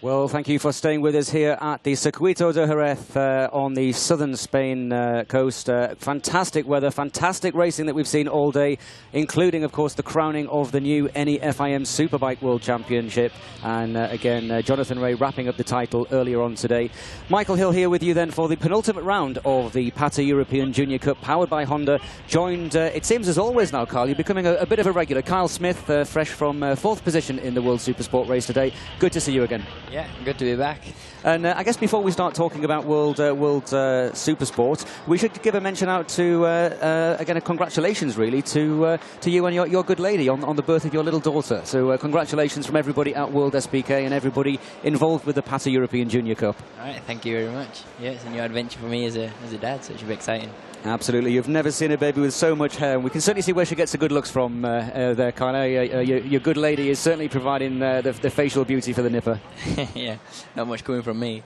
Well, thank you for staying with us here at the Circuito de Jerez on the southern Spain coast. Fantastic weather, fantastic racing that we've seen all day, including, of course, the crowning of the new NEFIM Superbike World Championship. And again, Jonathan Rea wrapping up the title earlier on today. Michael Hill here with you then for the penultimate round of the PATA European Junior Cup, powered by Honda. Joined, it seems as always now, Carl, you're becoming a bit of a regular. Kyle Smith, fresh from 4th position in the World Supersport race today. Good to see you again. Yeah, good to be back. And I guess before we start talking about World Supersport, we should give a mention out to, again, a congratulations really to you and your good lady on the birth of your little daughter. So congratulations from everybody at World SBK and everybody involved with the PATA European Junior Cup. All right, thank you very much. Yeah, it's a new adventure for me as a dad, so it should be exciting. Absolutely. You've never seen a baby with so much hair. And we can certainly see where she gets the good looks from there, Kyle. Your good lady is certainly providing the facial beauty for the nipper. Yeah, not much coming from me.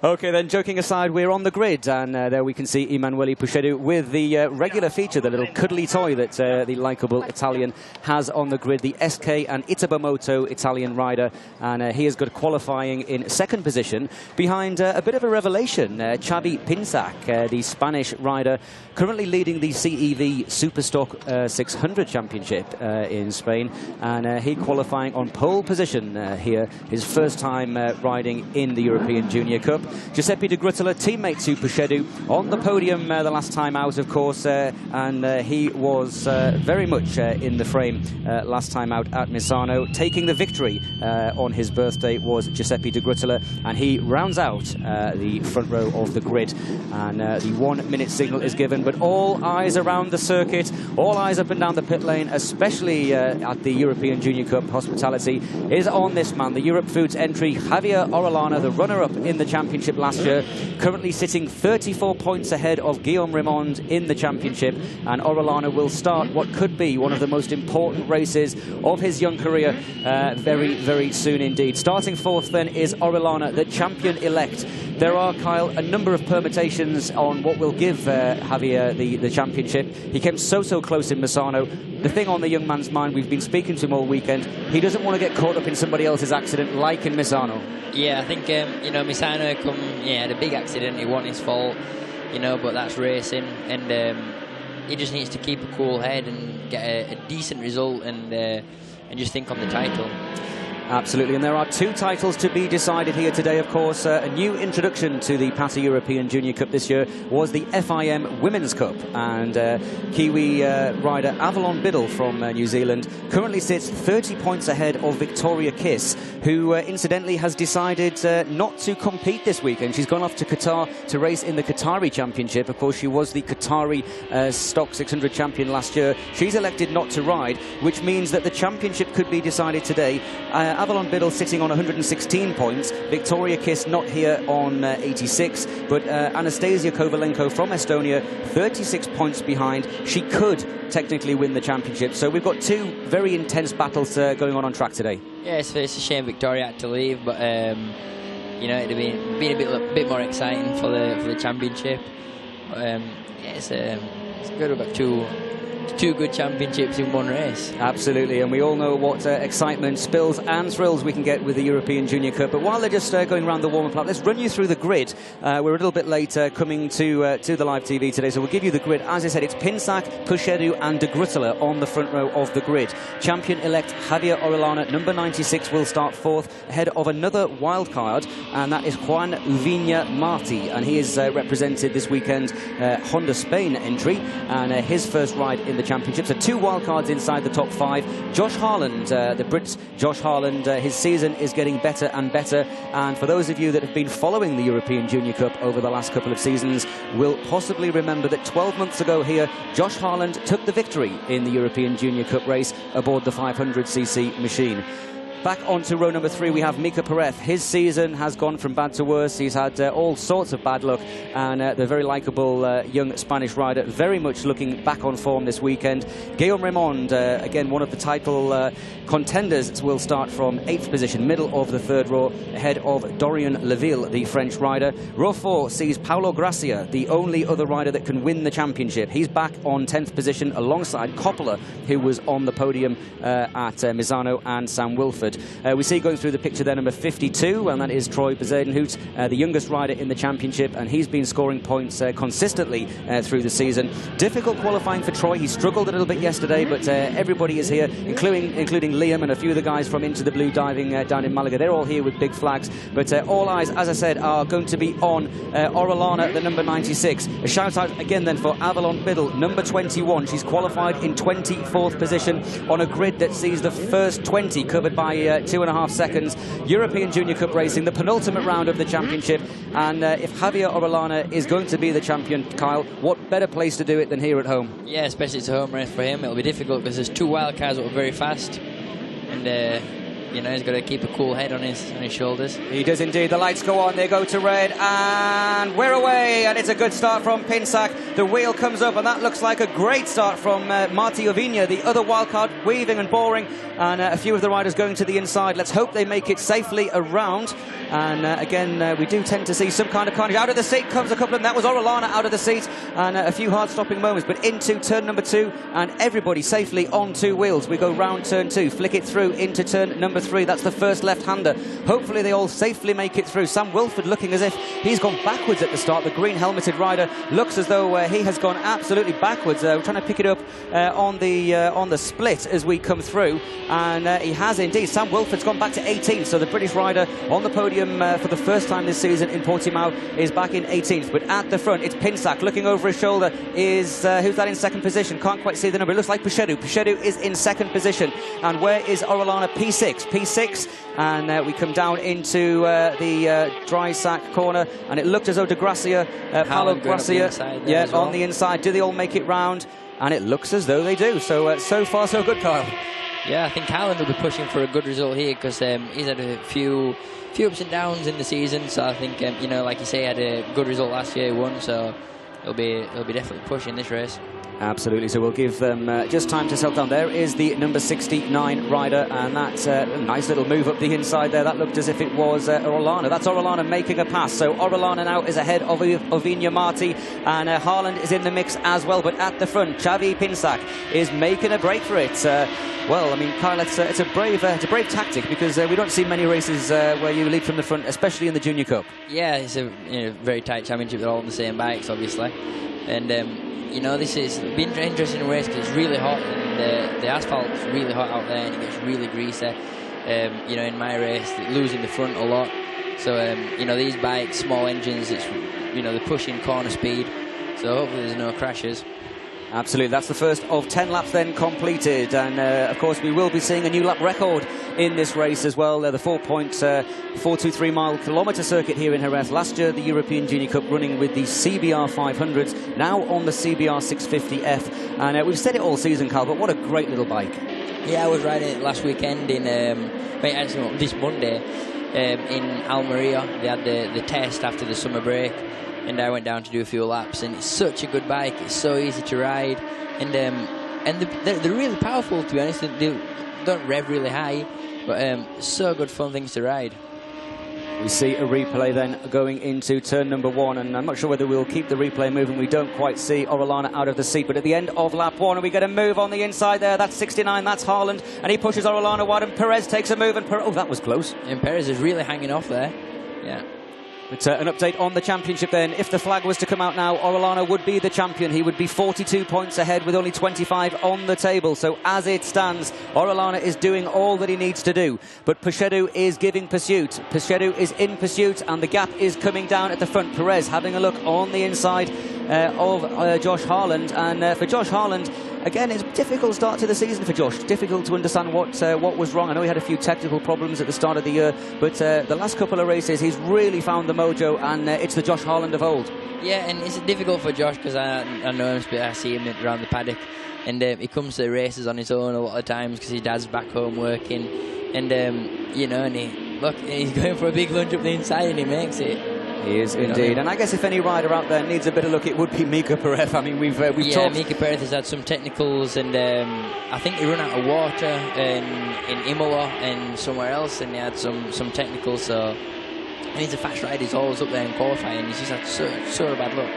OK, then, joking aside, we're on the grid. And there we can see Emanuele Puchedu with the regular feature, the little cuddly toy that the likeable Italian has on the grid, the SK and Itabamoto Italian rider. And he has got qualifying in 2nd position behind a bit of a revelation, Xavi Pinsac, the Spanish rider, currently leading the CEV Superstock 600 Championship in Spain, and he qualifying on pole position here, his first time riding in the European Junior Cup. Giuseppe De Gruttola, teammate to Puchedu, on the podium the last time out, of course, and he was very much in the frame last time out at Misano. Taking the victory on his birthday was Giuseppe De Gruttola, and he rounds out the front row of the grid, and the 1 minute signal is given, but all eyes around the circuit, all eyes up and down the pit lane, especially at the European Junior Cup. Hospitality is on this man, the Europe Foods entry, Javier Orellana, the runner-up in the championship last year, currently sitting 34 points ahead of Guillaume Raymond in the championship, and Orellana will start what could be one of the most important races of his young career very, very soon indeed. Starting 4th then is Orellana, the champion-elect. There are, Kyle, a number of permutations on what will give Javier the championship. He came so close in Misano. The thing on the young man's mind, we've been speaking to him all weekend, he doesn't want to get caught up in somebody else's accident like in Misano. Yeah, I think, Misano had a big accident. It wasn't his fault, but that's racing. And he just needs to keep a cool head and get a decent result and just think on the title. Absolutely, and there are 2 titles to be decided here today, of course. A new introduction to the PATA European Junior Cup this year was the FIM Women's Cup, and Kiwi rider Avalon Biddle from New Zealand currently sits 30 points ahead of Victoria Kiss, who incidentally has decided not to compete this weekend. She's gone off to Qatar to race in the Qatari Championship. Of course, she was the Qatari Stock 600 champion last year. She's elected not to ride, which means that the championship could be decided today. Avalon Biddle sitting on 116 points, Victoria Kiss not here on 86, but Anastasia Kovalenko from Estonia 36 points behind. She could technically win the championship, so we've got 2 very intense battles going on track today. Yeah, it's a shame Victoria had to leave, but it'd have been a bit more exciting for the championship. It's good about two good championships in one race. Absolutely, and we all know what excitement, spills and thrills we can get with the European Junior Cup. But while they're just going around the warm-up lap, let's run you through the grid. We're a little bit late coming to the live TV today, so we'll give you the grid. As I said, it's Pinsac, Puchedu and De Gruttola on the front row of the grid. Champion-elect Javier Orellana, number 96, will start 4th, ahead of another wild card, and that is Juan Uviña Martí, and he is represented this weekend Honda Spain entry, and his first ride in the championship. So 2 wildcards inside the top 5. Josh Harland, the Brit Josh Harland, his season is getting better and better, and for those of you that have been following the European Junior Cup over the last couple of seasons will possibly remember that 12 months ago here, Josh Harland took the victory in the European Junior Cup race aboard the 500cc machine. back onto row number 3, we have Mika Perez. His season has gone from bad to worse. He's had all sorts of bad luck, and the very likeable young Spanish rider very much looking back on form this weekend. Guillaume Raymond, again one of the title contenders, will start from 8th position, middle of the 3rd row, ahead of Dorian Leville, the French rider. Row 4 sees Paulo Gracia, the only other rider that can win the championship. He's back on 10th position alongside Coppola, who was on the podium at Misano, and Sam Wilford. We see going through the picture there number 52, and that is Troy Bezuidenhout, the youngest rider in the championship, and he's been scoring points consistently through the season. Difficult qualifying for Troy. He struggled a little bit yesterday, but everybody is here, including Liam and a few of the guys from Into the Blue diving down in Malaga. They're all here with big flags, but all eyes, as I said, are going to be on Orellana, the number 96. A shout out again then for Avalon Biddle, number 21. She's qualified in 24th position on a grid that sees the first 20 covered by 2.5 seconds. European Junior Cup racing, the penultimate round of the championship, and if Javier Orellana is going to be the champion, Kyle, what better place to do it than here at home? Yeah, especially it's a home race for him. It'll be difficult because there's 2 wild cards that are very fast, and you know, he's got to keep a cool head on his shoulders. He does indeed. The lights go on, they go to red, and we're away, and it's a good start from Pinsac. The wheel comes up, and that looks like a great start from Marti Oviña, the other wildcard, weaving and boring, and a few of the riders going to the inside. Let's hope they make it safely around. And again, we do tend to see some kind of carnage. Out of the seat comes a couple of them. That was Orellana out of the seat, and a few hard-stopping moments, but into turn number 2, and everybody safely on 2 wheels. We go round turn 2, flick it through into turn number 3. That's the first left-hander. Hopefully they all safely make it through. Sam Wilford looking as if he's gone backwards at the start. The green helmeted rider looks as though he has gone absolutely backwards. We're trying to pick it up on the split as we come through, and he has indeed. Sam Wilford's gone back to 18th, so the British rider on the podium for the first time this season in Portimao is back in 18th. But at the front, it's Pinsac looking over his shoulder. Is who's that in second position? Can't quite see the number. It looks like Puchedu. Puchedu is in second position. And where is Orellana? P6, and we come down into the dry sack corner, and it looked as though De Gracia, Paulo Gracia, on the inside. Do they all make it round? And it looks as though they do. So so far so good, Kyle. Yeah, I think Haaland will be pushing for a good result here, because he's had a few ups and downs in the season. So I think you know, like you say, he had a good result last year, he won. So he'll be definitely pushing this race. Absolutely, so we'll give them just time to settle down. There is the number 69 rider, and that's a nice little move up the inside there. That looked as if it was Orellana. That's Orellana making a pass. So Orellana now is ahead of Oviña Marti, and Haaland is in the mix as well. But at the front, Xavi Pinsac is making a break for it. Well, I mean, Kyle, it's a brave tactic, because we don't see many races where you lead from the front, especially in the Junior Cup. Yeah, it's a very tight championship. They're all on the same bikes, obviously, and you know, this is been an interesting race because it's really hot, and the asphalt's really hot out there, and it gets really greasy. You know, in my race, losing the front a lot. So you know, these bikes, small engines, it's, you know, they're pushing corner speed. So hopefully there's no crashes. Absolutely, that's the first of 10 laps then completed, and of course we will be seeing a new lap record in this race as well. The 4.423 mile kilometre circuit here in Jerez. Last year the European Junior Cup running with the CBR 500s, now on the CBR 650F, and we've said it all season, Carl, but what a great little bike. Yeah, I was riding it last weekend in this Monday in Almeria. They had the test after the summer break, and I went down to do a few laps, and it's such a good bike. It's so easy to ride, and they're really powerful, to be honest. They don't rev really high, but so good fun things to ride. We see a replay then going into turn number 1, and I'm not sure whether we'll keep the replay moving. We don't quite see Orellana out of the seat, but at the end of lap 1, and we get a move on the inside there. That's 69, that's Haaland, and he pushes Orellana wide, and Perez takes a move, and oh, that was close. And Perez is really hanging off there. Yeah. But an update on the championship then. If the flag was to come out now, Orellana would be the champion. He would be 42 points ahead with only 25 on the table. So as it stands, Orellana is doing all that he needs to do. But Puchedu is giving pursuit. Puchedu is in pursuit, and the gap is coming down at the front. Perez having a look on the inside of Josh Haaland. And for Josh Haaland, again, it's a difficult start to the season for Josh. Difficult to understand what was wrong. I know he had a few technical problems at the start of the year, but the last couple of races he's really found the mojo, and it's the Josh Haaland of old. Yeah, and it's difficult for Josh because I know him, but I see him around the paddock, and he comes to the races on his own a lot of times because his dad's back home working, and you know, and he's going for a big lunge up the inside, and he makes it. He is indeed, and I guess if any rider out there needs a bit of luck, it would be Mika Perez. I mean, we've talked. Mika Perez has had some technicals, and I think he ran out of water in Imola and somewhere else, and he had some technicals. So, and he's a fast rider. He's always up there in qualifying. He's just had so bad luck.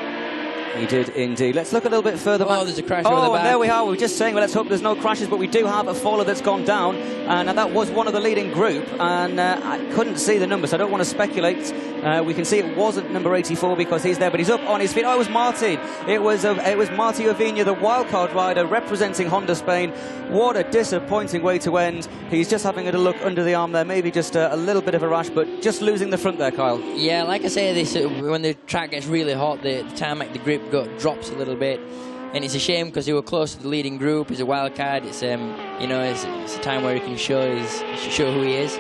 He did indeed. Let's look a little bit further back. Oh, there's a crash over the back. And there we are. We were just saying, well, let's hope there's no crashes, but we do have a faller that's gone down, and that was one of the leading group, and I couldn't see the numbers, so I don't want to speculate. We can see it wasn't number 84 because he's there, but he's up on his feet. Oh, it was Martin. It was Marti Ovina, the wildcard rider representing Honda Spain. What a disappointing way to end. He's just having a look under the arm there, maybe just a little bit of a rash, but just losing the front there, Kyle. Yeah, like I say, this when the track gets really hot, the tarmac, the grip drops a little bit, and it's a shame because he was close to the leading group. He's a wild card. It's you know, it's a time where he can show who he is.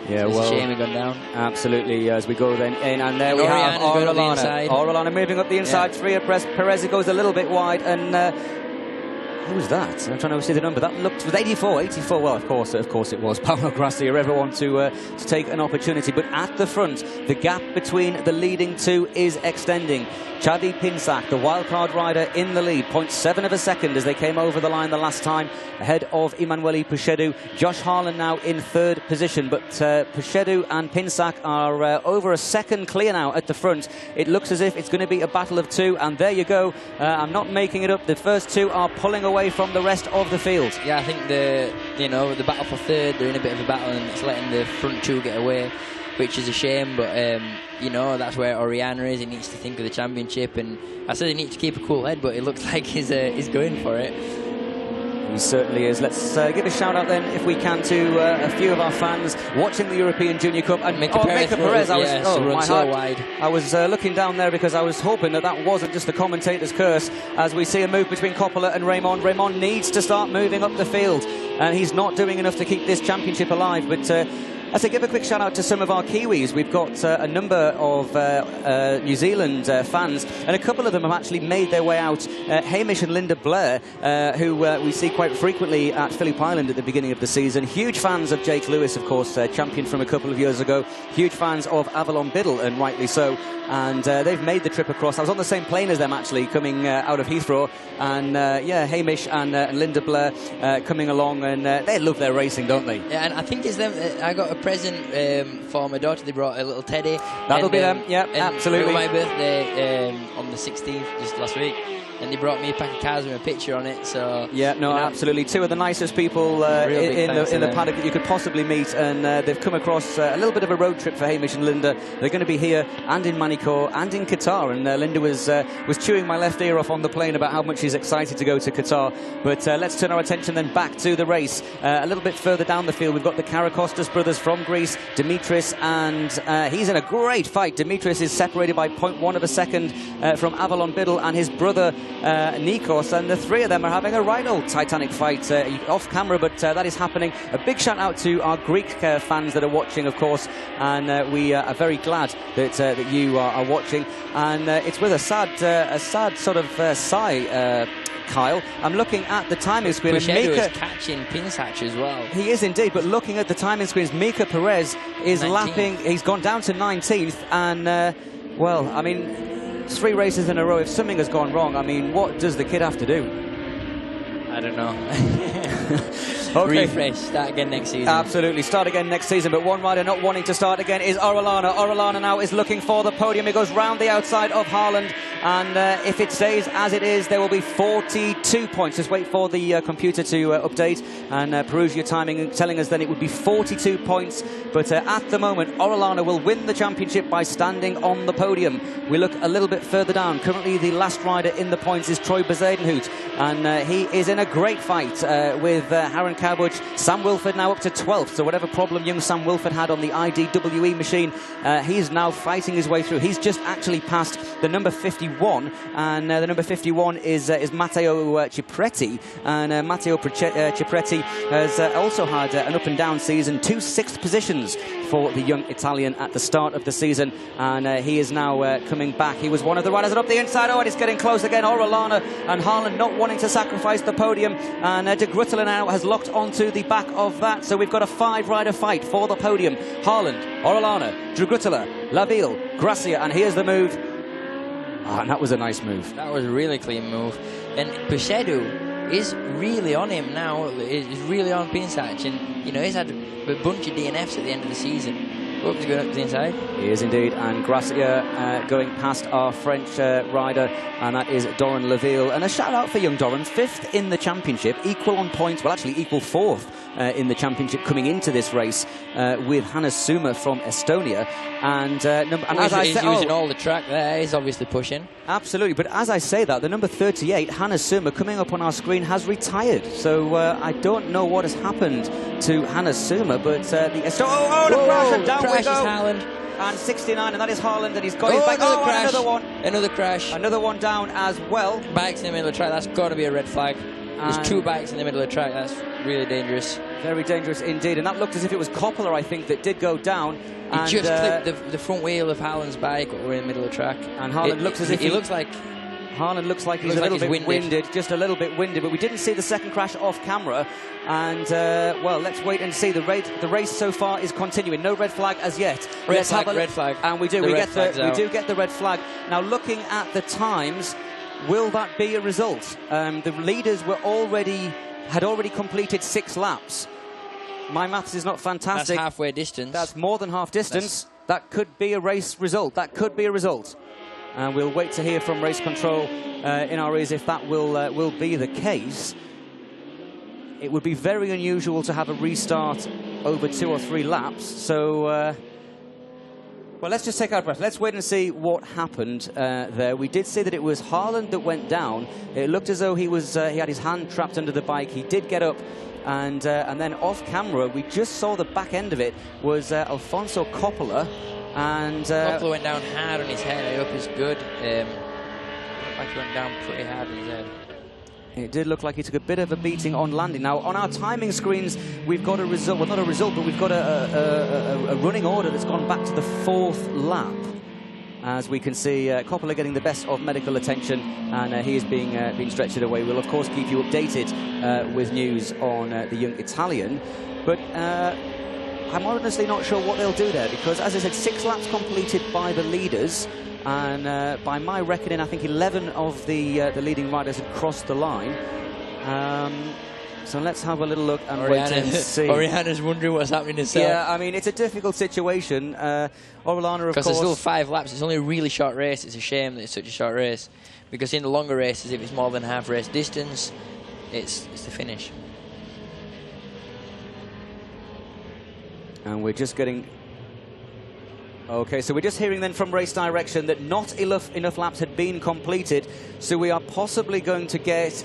Yeah, so well, it's a shame he gone down. Absolutely, as we go then in, and there we have Orellana. Orellana moving up the inside. Yeah. Perez goes a little bit wide, and who was that? I'm trying to see the number. That looked was 84. 84. Well, of course it was Paolo Grassi, or everyone to take an opportunity. But at the front, the gap between the leading two is extending. Xavi Pinsac, the wildcard rider, in the lead, 0.7 of a second as they came over the line the last time, ahead of Emanuele Puchedu. Josh Harlan now in third position, but Puchedu and Pinsac are over a second clear now at the front. It looks as if it's going to be a battle of two, and there you go. I'm not making it up. The first two are pulling away from the rest of the field. Yeah, I think the battle for third, they're in a bit of a battle, and it's letting the front two get away, which is a shame, but you know, that's where Oriana is. He needs to think of the championship, and I said he needs to keep a cool head, but it looks like he's going for it. He certainly is. Let's give a shout out then, if we can, to a few of our fans watching the European Junior Cup. And Mika Perez, wide. I was looking down there because I was hoping that wasn't just the commentator's curse, as we see a move between Coppola and Raymond. Raymond needs to start moving up the field, and he's not doing enough to keep this championship alive, but I say give a quick shout out to some of our Kiwis. We've got a number of New Zealand fans, and a couple of them have actually made their way out. Hamish and Linda Blair, who we see quite frequently at Phillip Island at the beginning of the season. Huge fans of Jake Lewis, of course, champion from a couple of years ago. Huge fans of Avalon Biddle, and rightly so. And they've made the trip across. I was on the same plane as them, actually, coming out of Heathrow. And yeah, Hamish and Linda Blair coming along, and they love their racing, don't they? Yeah, and I think it's them. I got a present for my daughter. They brought a little teddy. That'll be them, yeah, and absolutely. For my birthday on the 16th, just last week. And they brought me a pack of cards with a picture on it. So yeah, no, you know, absolutely. Two of the nicest people in the paddock that you could possibly meet, and they've come across a little bit of a road trip for Hamish and Linda. They're going to be here and in Manicourt and in Qatar, and Linda was chewing my left ear off on the plane about how much she's excited to go to Qatar. But let's turn our attention then back to the race. A little bit further down the field, we've got the Karakostas brothers from Greece, Dimitris, and he's in a great fight. Dimitris is separated by 0.1 of a second from Avalon Biddle and his brother Nikos, and the three of them are having a right old titanic fight off camera, but that is happening. A big shout out to our Greek fans that are watching, of course, and we are very glad that you are watching, and it's with a sad sort of sigh, Kyle. I'm looking at the timing screen. Mika is catching Pinsac as well. He is indeed, but looking at the timing screens, Mika Perez is 19th. Lapping. He's gone down to 19th, and well, I mean, 3 races in a row. If something has gone wrong, I mean, what does the kid have to do? I don't know. Okay. Refresh, start again next season. Absolutely, start again next season, but one rider not wanting to start again is Orellana. Orellana now is looking for the podium. He goes round the outside of Haaland, and if it stays as it is, there will be 42 points. Just wait for the computer to update and peruse your timing, telling us then it would be 42 points. But at the moment, Orellana will win the championship by standing on the podium. We look a little bit further down. Currently, the last rider in the points is Troy Bezuidenhout, and he is in a great fight with Harren Kabuc. Sam Wilford now up to 12th, so whatever problem young Sam Wilford had on the IDWE machine, he's now fighting his way through. He's just actually passed the number 51, and the number 51 is Matteo Cipretti, and Matteo Cipretti has also had an up and down season, 2 6th positions for the young Italian at the start of the season, and he is now coming back. He was one of the riders up the inside. Oh, and it's getting close again. Orellana and Haaland not wanting to sacrifice the podium, and De Grutelen now has locked hopped onto the back of that. So we've got a 5-rider fight for the podium. Haaland, Orellana, Drugutala, Laville, Gracia, and here's the move. And that was a nice move. That was a really clean move. And Puchedu is really on him now. He's really on Pinsach. And, you know, he's had a bunch of DNFs at the end of the season. Oops, going up to the inside. He is indeed. And Gracia going past our French rider, and that is Doran Laville. And a shout out for young Doran, 5th in the championship, equal on points, well, actually equal 4th in the championship coming into this race with Hannes Suma from Estonia. And as I said, he's using all the track there. He's obviously pushing. Absolutely. But as I say that, the number 38, Hannes Suma, coming up on our screen, has retired. So I don't know what has happened to Hannes Suma, but the crash, and down we go. Haaland. And 69, and that is Haaland, and he's got his back. Another crash. Another one. Another crash. Another one down as well. Bikes in the middle of the track. That's got to be a red flag. There's 2 bikes in the middle of the track. That's really dangerous. Very dangerous indeed. And that looked as if it was Coppola, I think, that did go down. He just clipped the front wheel of Haaland's bike when we're in the middle of the track. And Haaland looks as if he looks like... Haaland looks like he's a little bit winded, just a little bit winded, but we didn't see the second crash off camera. And, well, let's wait and see. The race so far is continuing. No red flag as yet. Red flag. And we do. We do get the red flag. Now, looking at the times, will that be a result? The leaders had already completed 6 laps. My maths is not fantastic. That's halfway distance. That's more than half distance. That could be a race result. That could be a result. And we'll wait to hear from race control in our ears if that will be the case. It would be very unusual to have a restart over 2 or 3 laps. So, well, let's just take our breath. Let's wait and see what happened there. We did see that it was Haaland that went down. It looked as though he had his hand trapped under the bike. He did get up. And then off camera, we just saw the back end of it was Alfonso Coppola. And Coppola went down hard on his head. I hope it's good. Like he went down pretty hard on his head. It did look like he took a bit of a beating on landing. Now, on our timing screens, we've got a result. Well, not a result, but we've got a running order that's gone back to the 4th lap. As we can see, Coppola getting the best of medical attention, and he is being stretchered away. We'll, of course, keep you updated with news on the young Italian. But I'm honestly not sure what they'll do there, because, as I said, 6 laps completed by the leaders, and by my reckoning, I think 11 of the leading riders had crossed the line. So let's have a little look and wait and see. Oriana's wondering what's happening to himself. Yeah, I mean, it's a difficult situation. Orellana, of course... Because there's still 5 laps. It's only a really short race. It's a shame that it's such a short race. Because in the longer races, if it's more than half race distance, it's the finish. And we're just getting... Okay, so we're just hearing then from race direction that not enough laps had been completed, so we are possibly going to get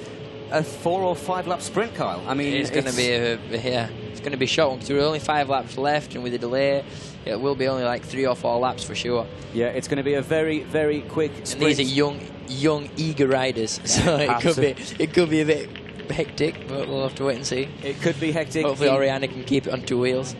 a 4 or 5 lap sprint, Kyle. I mean, it's going to be it's going to be short because there are only 5 laps left, and with the delay, it will be only like 3 or 4 laps for sure. Yeah, it's going to be a very, very quick sprint. And these are young, eager riders, so it could be a bit hectic, but we'll have to wait and see. It could be hectic. Hopefully, Oriana can keep it on 2 wheels.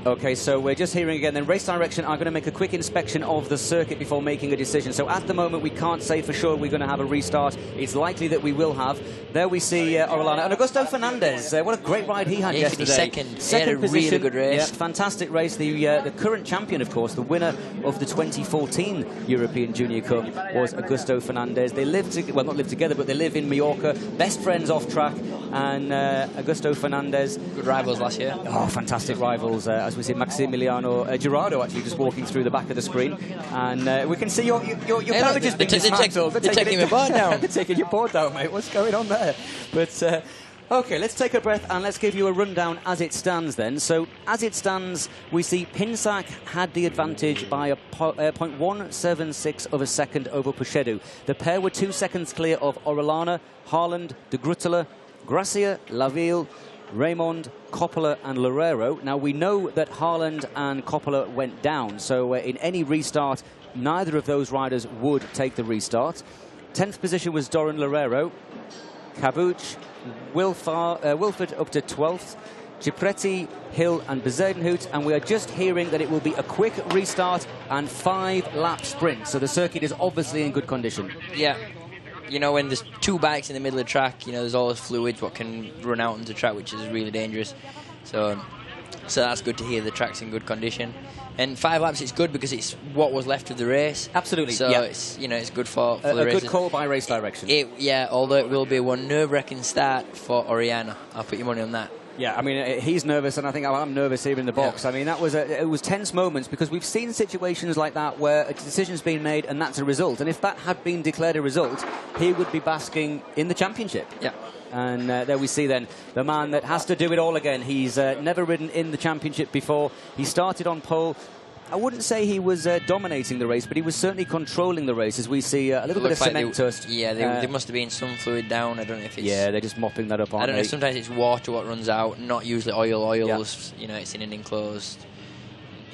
Okay, so we're just hearing again, then race direction are going to make a quick inspection of the circuit before making a decision. So at the moment, we can't say for sure we're going to have a restart. It's likely that we will have. There we see Orellana. And Augusto Fernandez, what a great ride he had yesterday. Second position. Really good race. Yeah, fantastic race. The current champion, of course, the winner of the 2014 European Junior Cup was Augusto Fernandez. They well, not live together, but they live in Mallorca. Best friends off track. And Augusto Fernandez. Good rivals last year. Oh, fantastic rivals. As we see Maximiliano Girardo actually just walking through the back of the screen, and we can see your carriage has been dismantled. They're taking your board down. They're taking your board down, mate. What's going on there? But okay, let's take a breath and let's give you a rundown as it stands then. So as it stands, we see Pinsach had the advantage by a 0.176 of a second over Puchedu. The pair were 2 seconds clear of Orellana, Haaland, de Grutele, Gracia, Laville, Raymond, Coppola and Loureiro. Now, we know that Haaland and Coppola went down, so in any restart, neither of those riders would take the restart. 10th position was Doran Loureiro. Cabuch, Wilford up to 12th. Gipretti, Hill and Bezuidenhout, and we are just hearing that it will be a quick restart and 5 lap sprint, so the circuit is obviously in good condition. Yeah. you know, when there's two bikes in the middle of the track, you know, there's always fluids what can run out onto the track, which is really dangerous. So that's good to hear the track's in good condition. And 5 laps, it's good because it's what was left of the race. Absolutely. So it's, you know, it's good for the race. A good call by race direction. Yeah, although it will be one nerve-wracking start for Oriana. I'll put your money on that. Yeah, I mean, he's nervous, and I think I'm nervous here in the box. Yeah. I mean, it was tense moments, because we've seen situations like that where a decision's been made and that's a result. And if that had been declared a result, he would be basking in the championship. Yeah. And there we see then the man that has to do it all again. He's never ridden in the championship before. He started on pole. I wouldn't say he was dominating the race, but he was certainly controlling the race, as we see a little bit of cement dust. Yeah, there must have been some fluid down. I don't know if it's... Yeah, they're just mopping that up, aren't they? I don't know, sometimes it's water what runs out, not usually oils. Yeah. You know, it's in an enclosed...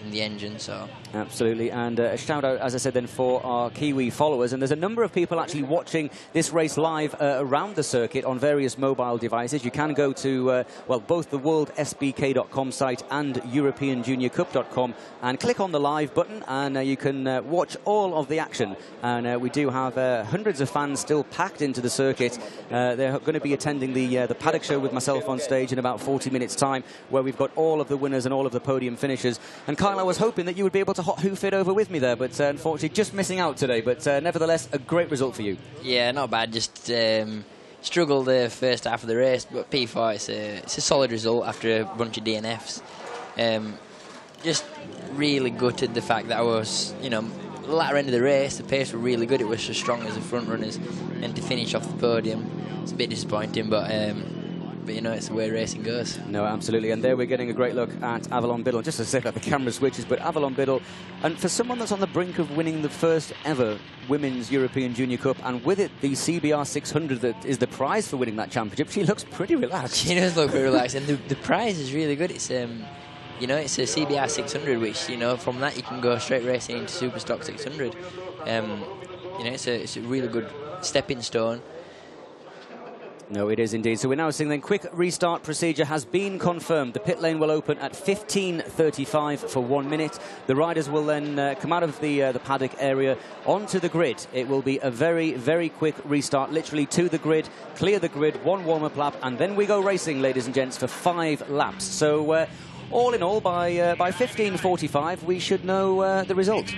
in the engine, so... Absolutely, and a shout out, as I said then, for our Kiwi followers. And there's a number of people actually watching this race live around the circuit on various mobile devices. You can go to, well, both the worldsbk.com site and europeanjuniorcup.com and click on the live button, and you can watch all of the action. And we do have hundreds of fans still packed into the circuit. They're going to be attending the paddock show with myself on stage in about 40 minutes' time, where we've got all of the winners and all of the podium finishers. And Kyle, I was hoping that you would be able to hot hoof it over with me there, but unfortunately just missing out today. But nevertheless, a great result for you. Yeah, not bad. Just struggled the first half of the race, but P4, it's a solid result after a bunch of DNFs. Just really gutted the fact that I was, you know, latter end of the race, the pace were really good. It was as strong as the front runners, and to finish off the podium, it's a bit disappointing, but you know, it's the way racing goes. No, absolutely. And there we're getting a great look at Avalon Biddle. Just to say that the camera switches, but Avalon Biddle, and for someone that's on the brink of winning the first ever Women's European Junior Cup, and with it the CBR 600 that is the prize for winning that championship, she looks pretty relaxed. She does look pretty relaxed, and the prize is really good. It's you know, it's a CBR 600, which, you know, from that you can go straight racing into Superstock 600. You know, it's a really good stepping stone. No, it is indeed. So we're now seeing then quick restart procedure has been confirmed. The pit lane will open at 15:35 for 1 minute. The riders will then come out of the paddock area onto the grid. It will be a very, very quick restart, literally to the grid, clear the grid, 1 warm-up lap, and then we go racing, ladies and gents, for 5 laps. So all in all, by 15:45, we should know the result.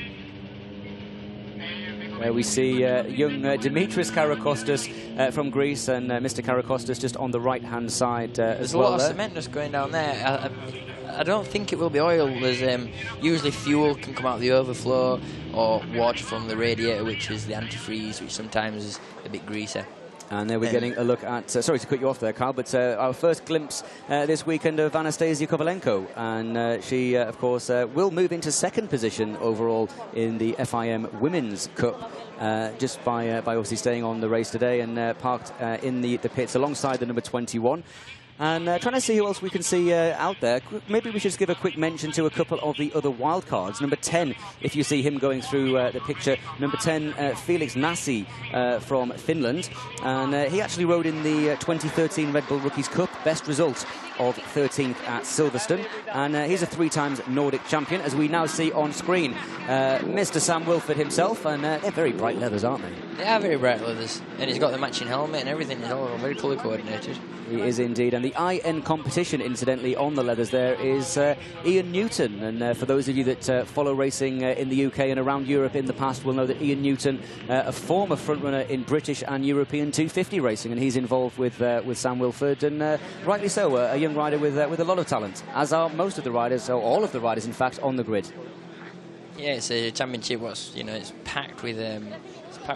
Where we see young Dimitris Karakostas from Greece, and Mr. Karakostas just on the right-hand side as well. There's a lot of cement just going down there. I don't think it will be oil. There's usually fuel can come out of the overflow, or water from the radiator, which is the antifreeze, which sometimes is a bit greasy. And there we're getting a look at, sorry to cut you off there, Carl, but our first glimpse this weekend of Anastasia Kovalenko. And she, of course, will move into 2nd position overall in the FIM Women's Cup, just by obviously staying on the race today and parked in the pits alongside the number 21. And trying to see who else we can see out there. Maybe we should just give a quick mention to a couple of the other wildcards. Number 10, if you see him going through the picture, number 10, Felix Nasi from Finland. And he actually rode in the 2013 Red Bull Rookies Cup, best result of 13th at Silverstone. And he's a 3-times Nordic champion, as we now see on screen. Mr. Sam Wilford himself, and they're very bright leathers, aren't they? They are very bright leathers. And he's got the matching helmet and everything. It's all very colour coordinated. He is indeed. And the IN competition, incidentally, on the leathers there is Ian Newton. And for those of you that follow racing in the UK and around Europe in the past will know that Ian Newton, a former frontrunner in British and European 250 racing, and he's involved with Sam Wilford, and rightly so, a young rider with a lot of talent, as are most of the riders, or all of the riders, in fact, on the grid. Yeah, it's a championship. It's packed with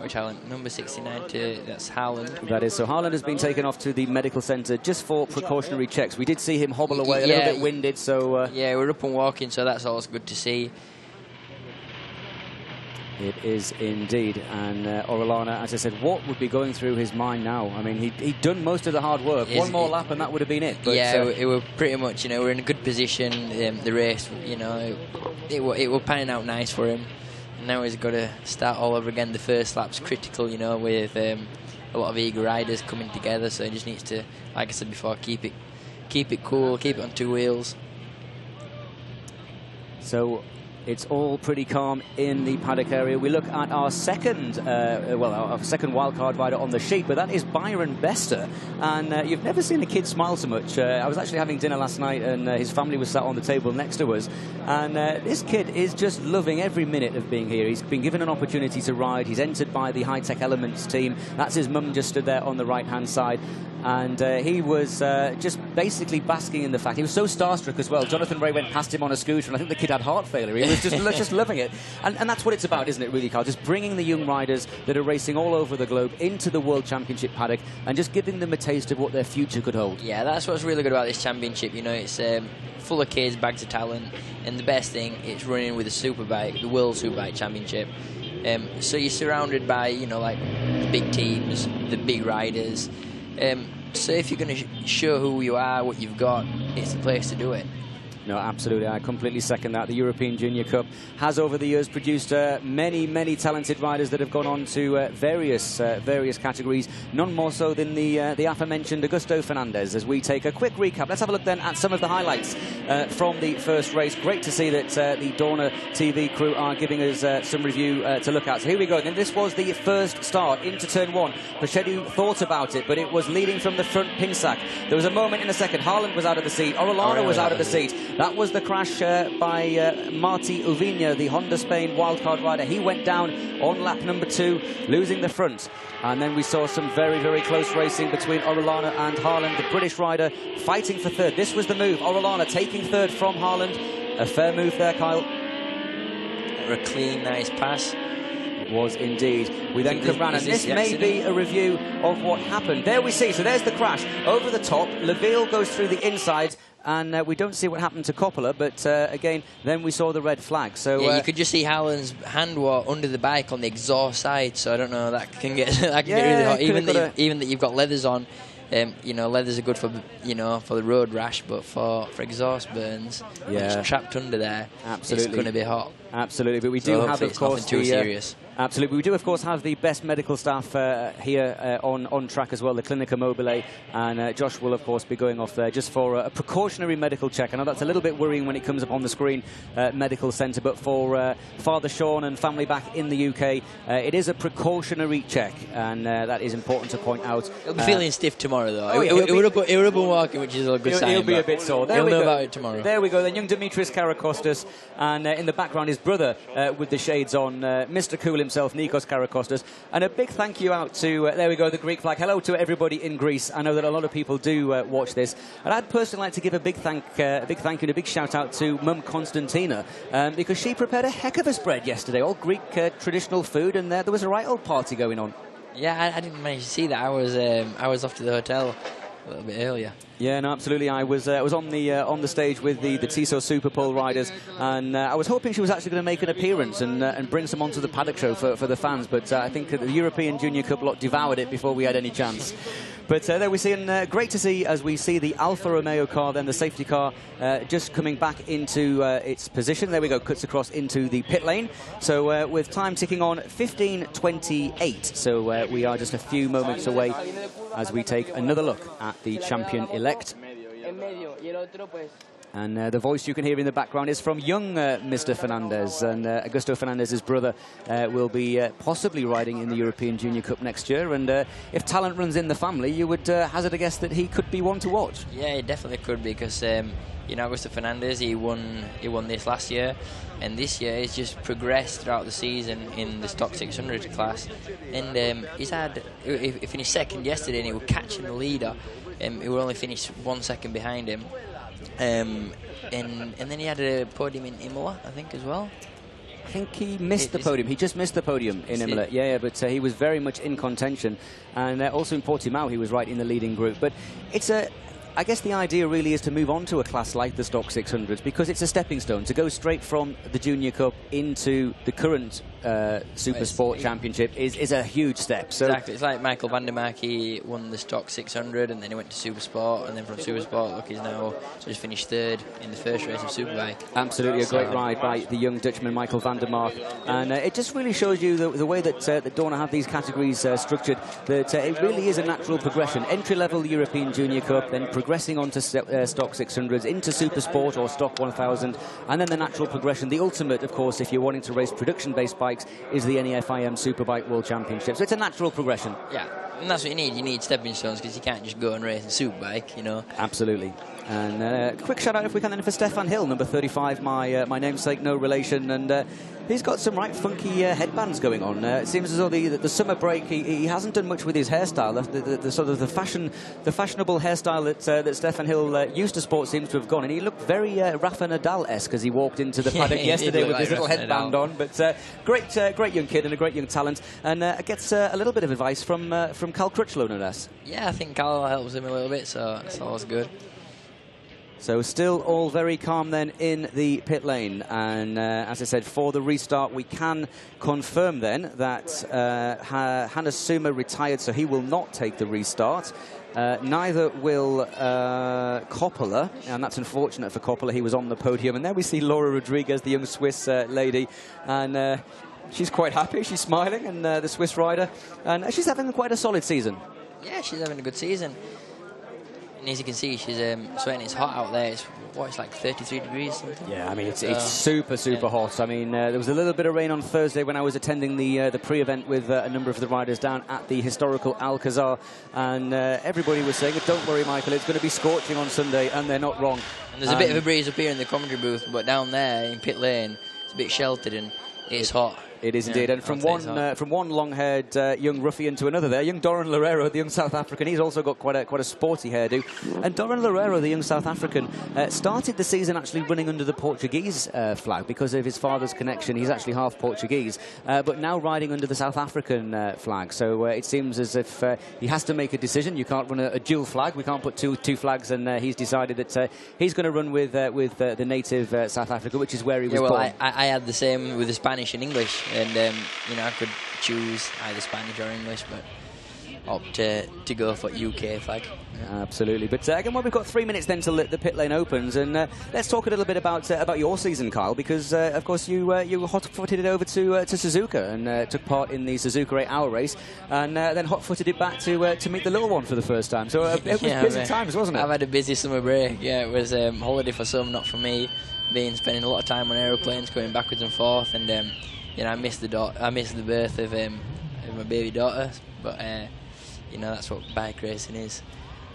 talent. Number 69, that's Haaland. That is. So Haaland has been taken off to the medical centre just for precautionary checks. We did see him hobble away a little bit winded. So yeah, we're up and walking, so that's always good to see. It is indeed. And Orellana, as I said, what would be going through his mind now? I mean, he'd done most of the hard work. One more lap and that would have been it. But, yeah, it was pretty much, you know, we're in a good position. The race, you know, it will pan out nice for him. And now he's got to start all over again. The first lap's critical, you know, with a lot of eager riders coming together. So he just needs to, like I said before, keep it cool, keep it on 2 wheels. So It's all pretty calm in the paddock area. We look at our second, our second wildcard rider on the sheet, but that is Byron Bester. And you've never seen a kid smile so much. I was actually having dinner last night, and his family was sat on the table next to us. And this kid is just loving every minute of being here. He's been given an opportunity to ride. He's entered by the High Tech Elements team. That's his mum just stood there on the right-hand side. And he was just basically basking in the fact. He was so starstruck as well. Jonathan Ray went past him on a scooter, and I think the kid had heart failure. He was just loving it. And that's what it's about, isn't it, really, Carl? Just bringing the young riders that are racing all over the globe into the World Championship paddock and just giving them a taste of what their future could hold. Yeah, that's what's really good about this championship. You know, it's full of kids, bags of talent, and the best thing, it's running with a superbike, the World Superbike Championship. So you're surrounded by, you know, like the big teams, the big riders. So if you're going to show who you are, what you've got, it's the place to do it. No, absolutely. I completely second that. The European Junior Cup has, over the years, produced many, many talented riders that have gone on to various categories, none more so than the aforementioned Augusto Fernandez. As we take a quick recap, let's have a look then at some of the highlights from the first race. Great to see that the Dorna TV crew are giving us some review to look at. So here we go. And this was the first start into turn one. Pochedu thought about it, but it was leading from the front pin sack. There was a moment in a second. Haaland was out of the seat. Orellana was out of the seat. That was the crash by Marti Uviña, the Honda Spain wildcard rider. He went down on lap number 2, losing the front. And then we saw some very, very close racing between Orellana and Haaland, the British rider fighting for third. This was the move. Orellana taking third from Haaland. A fair move there, Kyle. A clean, nice pass. It was indeed. We then come round, and this may be a review of what happened. There we see, so there's the crash. Over the top, Leville goes through the inside, and we don't see what happened to Coppola, but again, then we saw the red flag. So yeah, you could just see Haaland's hand war under the bike on the exhaust side, so I don't know, that can get, get really hot. Even that you've got leathers on, you know, leathers are good for, you know, for the road rash, but for exhaust burns, it's trapped under there. Absolutely, it's going to be hot. Absolutely, but we do have, of course, too serious. Absolutely, we do, of course, have the best medical staff here on track as well, the Clinica Mobile, and Josh will, of course, be going off there just for a precautionary medical check. I know that's a little bit worrying when it comes up on the screen, medical centre, but for Father Sean and family back in the UK, it is a precautionary check, and that is important to point out. He'll be feeling stiff tomorrow, though. It would have been walking, which is a good sign. He'll be a bit sore. He'll know about it tomorrow. There we go, then young Dimitris Karakostas, and in the background his brother with the shades on, Mr. Cool himself, Nikos Karakostas. And a big thank you out to, there we go, the Greek flag. Hello to everybody in Greece. I know that a lot of people do watch this. And I'd personally like to give a big thank you and a big shout out to Mum Konstantina, because she prepared a heck of a spread yesterday, all Greek traditional food, and there was a right old party going on. Yeah, I didn't manage to see that. I was off to the hotel a little bit earlier. Yeah, no, absolutely. I was on the stage with the Tissot Super Pole riders, and I was hoping she was actually going to make an appearance and bring some onto the paddock show for the fans. But I think the European Junior Cup lot devoured it before we had any chance. But there we see, and great to see as we see the Alfa Romeo car, then the safety car, just coming back into its position. There we go, cuts across into the pit lane. So with time ticking on 15:28. So we are just a few moments away as we take another look at the champion-elect. And the voice you can hear in the background is from young Mr. Fernandez, and Augusto Fernandez's brother will be possibly riding in the European Junior Cup next year. And if talent runs in the family, you would hazard a guess that he could be one to watch. Yeah, he definitely could, because you know, Augusto Fernandez, he won this last year, and this year he's just progressed throughout the season in the Stock 600 class. And he finished second yesterday, and he was catching the leader. He will only finish 1 second behind him. And then he had a podium in Imola, I think, as well. I think he missed the podium. He just missed the podium in Imola. Yeah, but he was very much in contention. And also in Portimao, he was right in the leading group. But it's I guess the idea really is to move on to a class like the Stock 600s, because it's a stepping stone to go straight from the Junior Cup into the current Super Sport Championship is a huge step. So exactly, it's like Michael van der Mark. He won the stock 600, and then he went to Super Sport, and then from Super Sport, look, he's now just finished third in the first race of Superbike. Absolutely, a great ride by the young Dutchman Michael van der Mark, and it just really shows you the way that Dorna have these categories structured. That it really is a natural progression. Entry-level European Junior Cup, then progressing on to stock 600s, into Super Sport or stock 1000, and then the natural progression. The ultimate, of course, if you're wanting to race production-based bikes, is the NEFIM Superbike World Championship. So it's a natural progression. Yeah, and that's what you need. You need stepping stones, because you can't just go and race a Superbike, you know. Absolutely. And quick shout out, if we can, then for Stefan Hill, number 35, my namesake, no relation, and he's got some right funky headbands going on. It seems as though the summer break he hasn't done much with his hairstyle. The sort of the fashionable hairstyle that Stefan Hill used to sport seems to have gone, and he looked very Rafa Nadal-esque as he walked into the paddock yesterday with his little headband on. But great young kid and a great young talent, and gets a little bit of advice from Cal Crutchlow, no less. Yeah, I think Cal helps him a little bit, so it's always good. So still all very calm then in the pit lane, and as I said, for the restart we can confirm then that Hannes Suma retired, so he will not take the restart. Neither will Coppola, and that's unfortunate for Coppola. He was on the podium, and there we see Laura Rodriguez, the young Swiss lady, and she's quite happy, she's smiling, and the Swiss rider, and she's having quite a solid season. Yeah, she's having a good season. And as you can see, she's sweating. It's hot out there. It's like 33 degrees or something. Yeah, I mean, it's super hot. I mean, there was a little bit of rain on Thursday when I was attending the pre-event with a number of the riders down at the historical Alcazar, and everybody was saying, don't worry, Michael, it's going to be scorching on Sunday, and they're not wrong. And there's a bit of a breeze up here in the commentary booth, but down there in pit lane, it's a bit sheltered and it's hot. It is indeed, and from one long-haired young ruffian to another there, young Doran Loureiro, the young South African, he's also got quite a sporty hairdo. And Doran Loureiro, the young South African, started the season actually running under the Portuguese flag because of his father's connection. He's actually half Portuguese, but now riding under the South African flag. So it seems as if he has to make a decision. You can't run a dual flag. We can't put two flags, and he's decided that he's going to run with the native South Africa, which is where he was born. I had the same with the Spanish and English. And, you know, I could choose either Spanish or English, but opt to go for UK flag. Yeah. Absolutely. But again, well, we've got 3 minutes then till the pit lane opens, and let's talk a little bit about your season, Kyle, because of course you hot-footed it over to Suzuka and took part in the Suzuka 8-hour race, and then hot-footed it back to meet the little one for the first time. So it was busy times, wasn't it? I've had a busy summer break. Yeah, it was holiday for some, not for me. Spending a lot of time on aeroplanes, going backwards and forth, and you know, I missed the birth of my baby daughter, but you know, that's what bike racing is.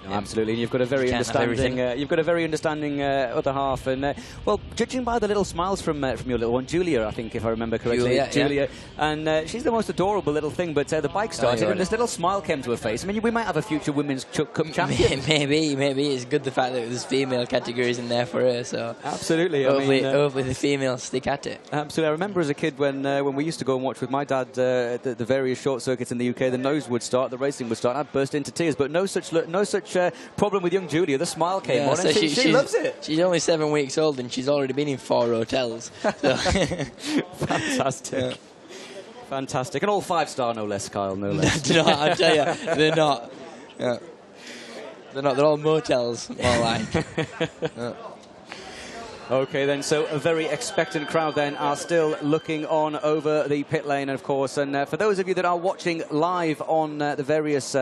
No, absolutely, and you've got a very understanding other half, and well, judging by the little smiles from your little one, Julia, I think, if I remember correctly, Julia, and she's the most adorable little thing. But the bike started, and this little smile came to her face. I mean, we might have a future women's cup champion. Maybe it's good the fact that there's female categories in there for her. So absolutely, hopefully the females stick at it. Absolutely, I remember as a kid when we used to go and watch with my dad the various short circuits in the UK. The nose would start, the racing would start. I'd burst into tears, but no such problem with young Julia. The smile came on, and she loves it. She's only 7 weeks old, and she's already been in 4 hotels. So. Fantastic. Yeah. Fantastic. And all 5-star, no less, Kyle, no less. No, I tell you, they're not. Yeah. They're not. They're all motels, more like. Yeah. Okay, then, so a very expectant crowd then are still looking on over the pit lane, of course. And for those of you that are watching live on the various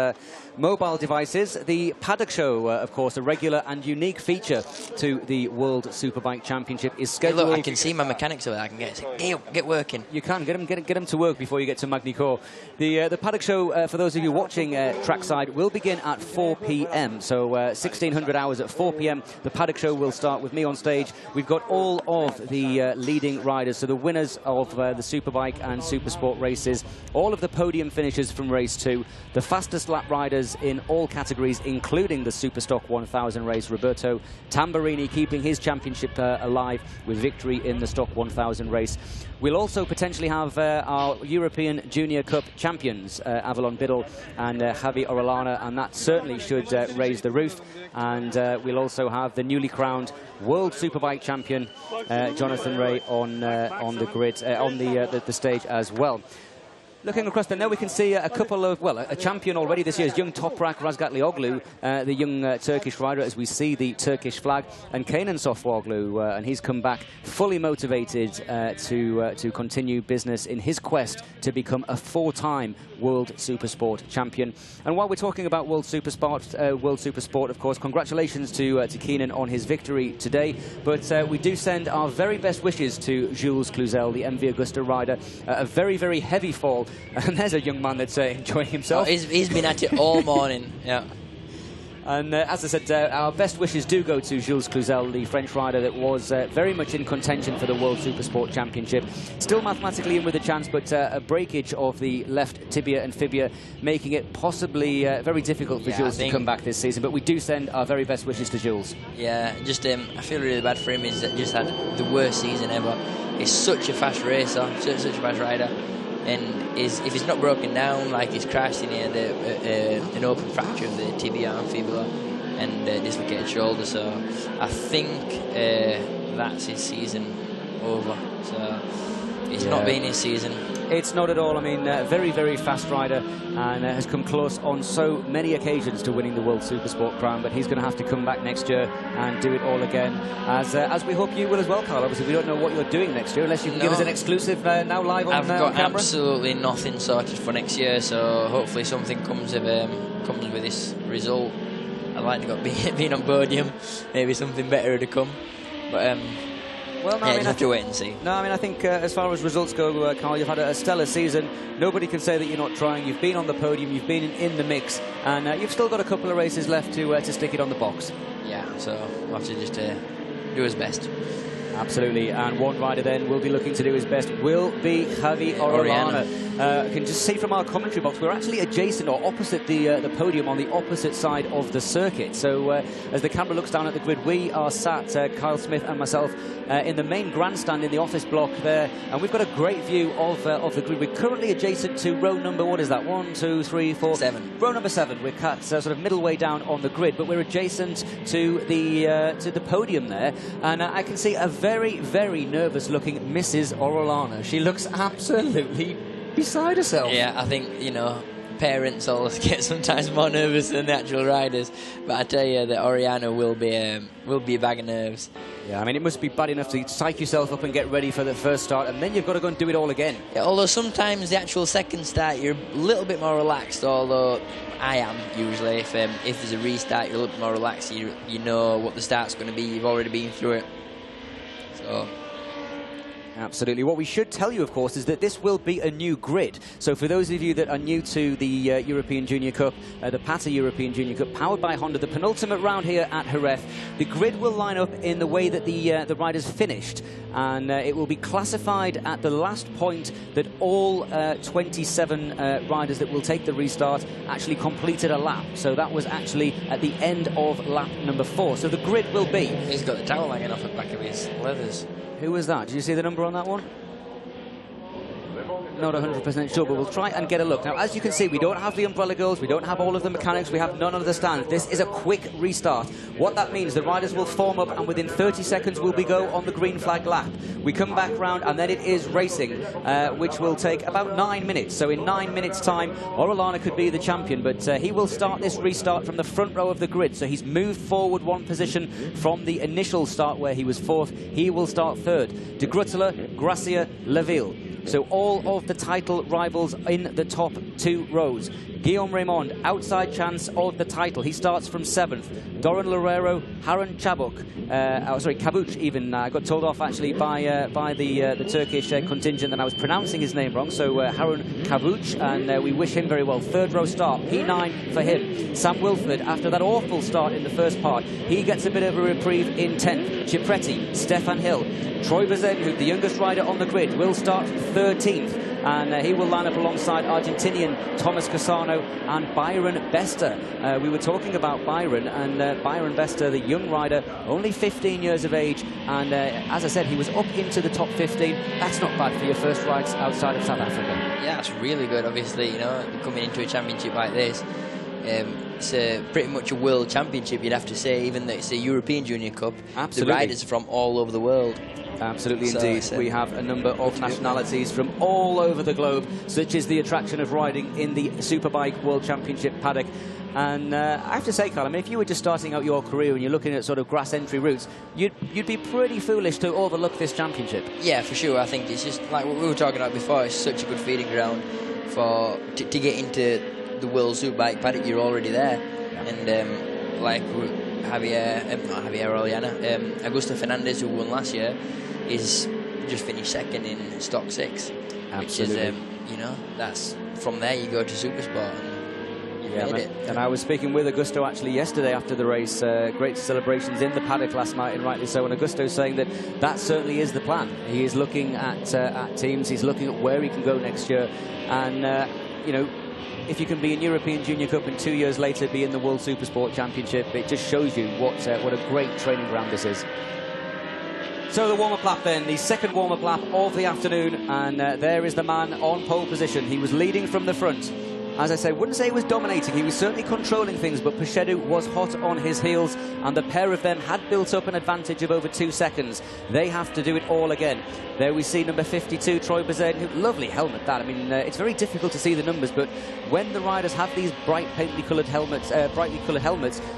mobile devices, the Paddock Show, of course, a regular and unique feature to the World Superbike Championship, is scheduled... Hey, look, I can see my mechanics over there. I can get working. You can. Get them to work before you get to Magny-Cours. The Paddock Show, for those of you watching trackside, will begin at 4 p.m. So 1600 hours at 4 p.m. The Paddock Show will start with me on stage. We've got all of the leading riders, so the winners of the Superbike and Supersport races, all of the podium finishers from race 2, the fastest lap riders in all categories, including the Superstock 1000 race. Roberto Tamburini keeping his championship alive with victory in the Stock 1000 race. We'll also potentially have our European Junior Cup champions, Avalon Biddle and Javi Orellana, and that certainly should raise the roof. And we'll also have the newly crowned World Superbike champion Jonathan Ray on the grid, on the stage as well. Looking across there now, we can see a couple of, well, a champion already this year is young Toprak Razgatlioglu, the young Turkish rider, as we see the Turkish flag, and Kenan Sofwoglu, and he's come back fully motivated to continue business in his quest to become a 4-time World Supersport champion. And while we're talking about World Supersport, of course, congratulations to Kenan on his victory today. But we do send our very best wishes to Jules Cluzel, the MV Agusta rider. A very, very heavy fall. And there's a young man that's enjoying himself. Oh, he's been at it all morning, yeah. And as I said, our best wishes do go to Jules Cluzel, the French rider that was very much in contention for the World Supersport Championship. Still mathematically in with a chance, but a breakage of the left tibia and fibia, making it possibly very difficult for Jules to come back this season. But we do send our very best wishes to Jules. Yeah, just I feel really bad for him. He's just had the worst season ever. He's such a fast racer, such a fast rider. And if he's not broken down, like he's crashed in here, an open fracture of the tibia and fibula and dislocated shoulder. So I think that's his season over. So it's not been his season. It's not at all. I mean, very, very fast rider, and has come close on so many occasions to winning the World Supersport crown, but he's going to have to come back next year and do it all again, as we hope you will as well, Carl. Obviously, we don't know what you're doing next year, unless you can give us an exclusive now live on camera. I've got absolutely nothing sorted for next year, so hopefully something comes with this result. I'd like to being on podium, maybe something better to come, but well, no, I mean, just have to wait and see. No, I mean, I think as far as results go, Carl, you've had a stellar season. Nobody can say that you're not trying. You've been on the podium, you've been in the mix, and you've still got a couple of races left to stick it on the box. Yeah, so we'll have to just do his best. Absolutely, and one rider then will be looking to do his best will be Javi Orellana. You can just see from our commentary box, we're actually adjacent or opposite the podium on the opposite side of the circuit. So as the camera looks down at the grid, we are sat, Kyle Smith and myself, in the main grandstand in the office block there, and we've got a great view of the grid. We're currently adjacent to row number, what is that, 1, 2, 3, 4? 7. Row number 7. We're cut sort of middle way down on the grid, but we're adjacent to the podium there, and I can see a very, very nervous looking Mrs. Orellana. She looks absolutely beside herself. Yeah, I think, you know, parents always get sometimes more nervous than the actual riders, but I tell you that Orellana will be a bag of nerves. Yeah, I mean, it must be bad enough to psych yourself up and get ready for the first start, and then you've got to go and do it all again. Yeah, although sometimes the actual second start you're a little bit more relaxed, although I am usually. If there's a restart, you're a little bit more relaxed. You know what the start's going to be. You've already been through it. So absolutely. What we should tell you, of course, is that this will be a new grid. So for those of you that are new to the European Junior Cup, the PATA European Junior Cup, powered by Honda, the penultimate round here at Jerez, the grid will line up in the way that the riders finished. And it will be classified at the last point that all 27 riders that will take the restart actually completed a lap. So that was actually at the end of lap number 4. So the grid will be... He's got the towel hanging off the back of his leathers. Who was that? Did you see the number on that one? Not 100% sure, but we'll try and get a look. Now, as you can see, we don't have the umbrella girls, we don't have all of the mechanics, we have none of the stands. This is a quick restart. What that means, the riders will form up, and within 30 seconds will be go on the green flag lap. We come back round, and then it is racing, which will take about 9 minutes. So in 9 minutes' time, Orellana could be the champion, but he will start this restart from the front row of the grid. So he's moved forward 1 position from the initial start where he was 4th. He will start 3rd. De Grutela, Gracia, Laville. So all of the title rivals in the top 2 rows. Guillaume Raymond, outside chance of the title. He starts from 7th. Doran Loureiro, Harun Çabuk, Kavuç even. I got told off actually by the Turkish contingent that I was pronouncing his name wrong. So Harun Kavuç, and we wish him very well. 3rd row start, P9 for him. Sam Wilford, after that awful start in the first part, he gets a bit of a reprieve in 10th. Cipretti, Stefan Hill. Troy Bazin, who's the youngest rider on the grid, will start 13th, and he will line up alongside Argentinian Thomas Cassano and Byron Bester. We were talking about Byron, and Byron Bester, the young rider, only 15 years of age, and as I said, he was up into the top 15. That's not bad for your first rides outside of South Africa. Yeah, it's really good, obviously, you know, coming into a championship like this. It's pretty much a world championship, you'd have to say, even though it's a European Junior Cup. Absolutely. The riders are from all over the world. Absolutely, indeed. We have a number of nationalities from all over the globe, such is the attraction of riding in the Superbike World Championship paddock. And I have to say, Carl, I mean, if you were just starting out your career and you're looking at sort of grass entry routes, you'd be pretty foolish to overlook this championship. Yeah, for sure. I think it's just like what we were talking about before. It's such a good feeding ground to get into the World Superbike paddock. You're already there, and like Augusto Fernandez, who won last year, is just finished second in Stock 6. Absolutely. Which is, that's from there you go to Supersport. And I was speaking with Augusto actually yesterday after the race. Great celebrations in the paddock last night, and rightly so. And Augusto's saying that certainly is the plan. He is looking at teams. He's looking at where he can go next year. And if you can be in European Junior Cup and 2 years later be in the World Supersport Championship, it just shows you what a great training ground this is. So the warm-up lap then, the second warm-up lap of the afternoon, and there is the man on pole position. He was leading from the front. As I say, wouldn't say he was dominating, he was certainly controlling things, but Puchedu was hot on his heels, and the pair of them had built up an advantage of over 2 seconds. They have to do it all again. There we see number 52, Troy Bazin. Lovely helmet, that. I mean, it's very difficult to see the numbers, but when the riders have these brightly coloured helmets,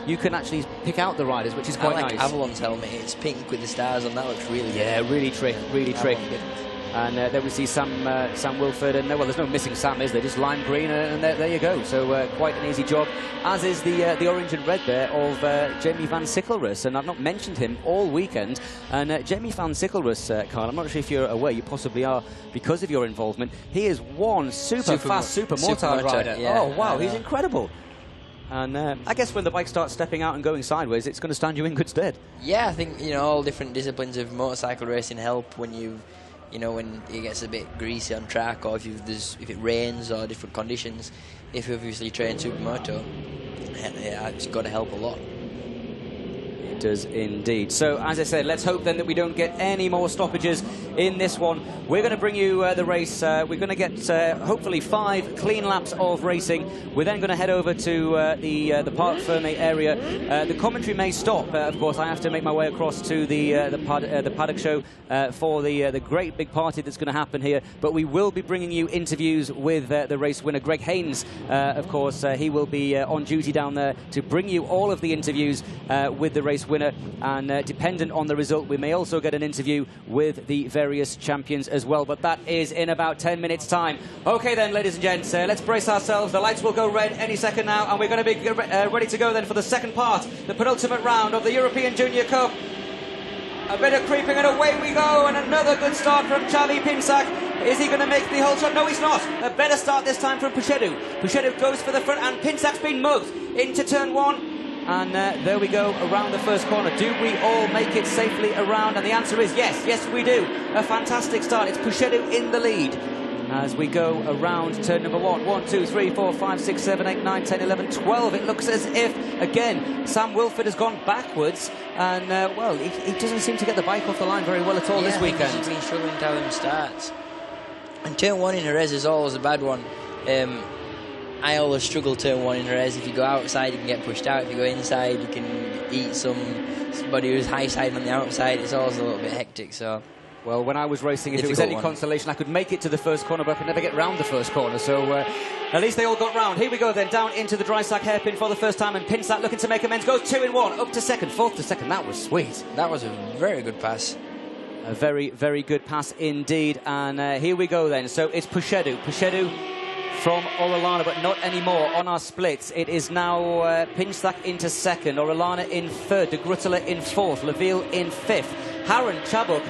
you can actually pick out the riders, which is quite nice. I like Avalon's helmet. It's pink with the stars on. That looks really good. Yeah, really trick. And there we see Sam Wilford, and well, there's no missing Sam, is there? Just lime green, and there you go. So quite an easy job, as is the orange and red there of Jamie van Sikkelrus, and I've not mentioned him all weekend. And Jamie van Sikkelrus, Carl, I'm not sure if you're aware, you possibly are because of your involvement. He is one super fast supermotard rider. Yeah, oh wow, he's incredible. And I guess when the bike starts stepping out and going sideways, it's going to stand you in good stead. Yeah, I think all different disciplines of motorcycle racing help when when it gets a bit greasy on track, or if it rains or different conditions. If you obviously train supermoto, it's got to help a lot. It does indeed. So, as I said, let's hope then that we don't get any more stoppages in this one. We're going to bring you the race. We're going to get hopefully 5 clean laps of racing. We're then going to head over to the Parc Fermé area. The commentary may stop. Of course, I have to make my way across to the paddock show for the great big party that's going to happen here. But we will be bringing you interviews with the race winner, Greg Haynes. Of course, he will be on duty down there to bring you all of the interviews with the race winner. And dependent on the result, we may also get an interview with the various champions as well. But that is in about 10 minutes' time. Okay then, ladies and gents, let's brace ourselves. The lights will go red any second now, and we're going to be ready to go then for the second part, the penultimate round of the European Junior Cup. A bit of creeping, and away we go, and another good start from Xavi Pinsac. Is he going to make the whole shot? No, he's not. A better start this time from Puchedu. Puchedu goes for the front, and Pinsac's been mugged into turn 1. And there we go, around the first corner. Do we all make it safely around? And the answer is yes, yes we do. A fantastic start. It's Puchedu in the lead as we go around turn number 1. 1, 2, 3, 4, 5, 6, 7, 8, 9, 10, 11, 12. It looks as if, again, Sam Wilford has gone backwards. And, well, he doesn't seem to get the bike off the line very well at all this weekend. He's been struggling to have him start. And turn 1 in Jerez is always a bad one. I always struggle turn 1 in Jerez. If you go outside, you can get pushed out. If you go inside, you can eat somebody who's high side on the outside. It's always a little bit hectic, so... Well, when I was racing, if it was any consolation, I could make it to the first corner, but I could never get round the first corner. So at least they all got round. Here we go then, down into the dry sack hairpin for the first time, and Pinsac looking to make amends. Goes 2 in 1, up to second, 4th to second. That was sweet. That was a very good pass. A very, very good pass indeed. And here we go then. So it's Puchedu. Puchedu from Orellana, but not anymore on our splits. It is now Pinsac into second, Orellana in third, de Grutela in fourth, Laville in fifth. Harun Kabuc,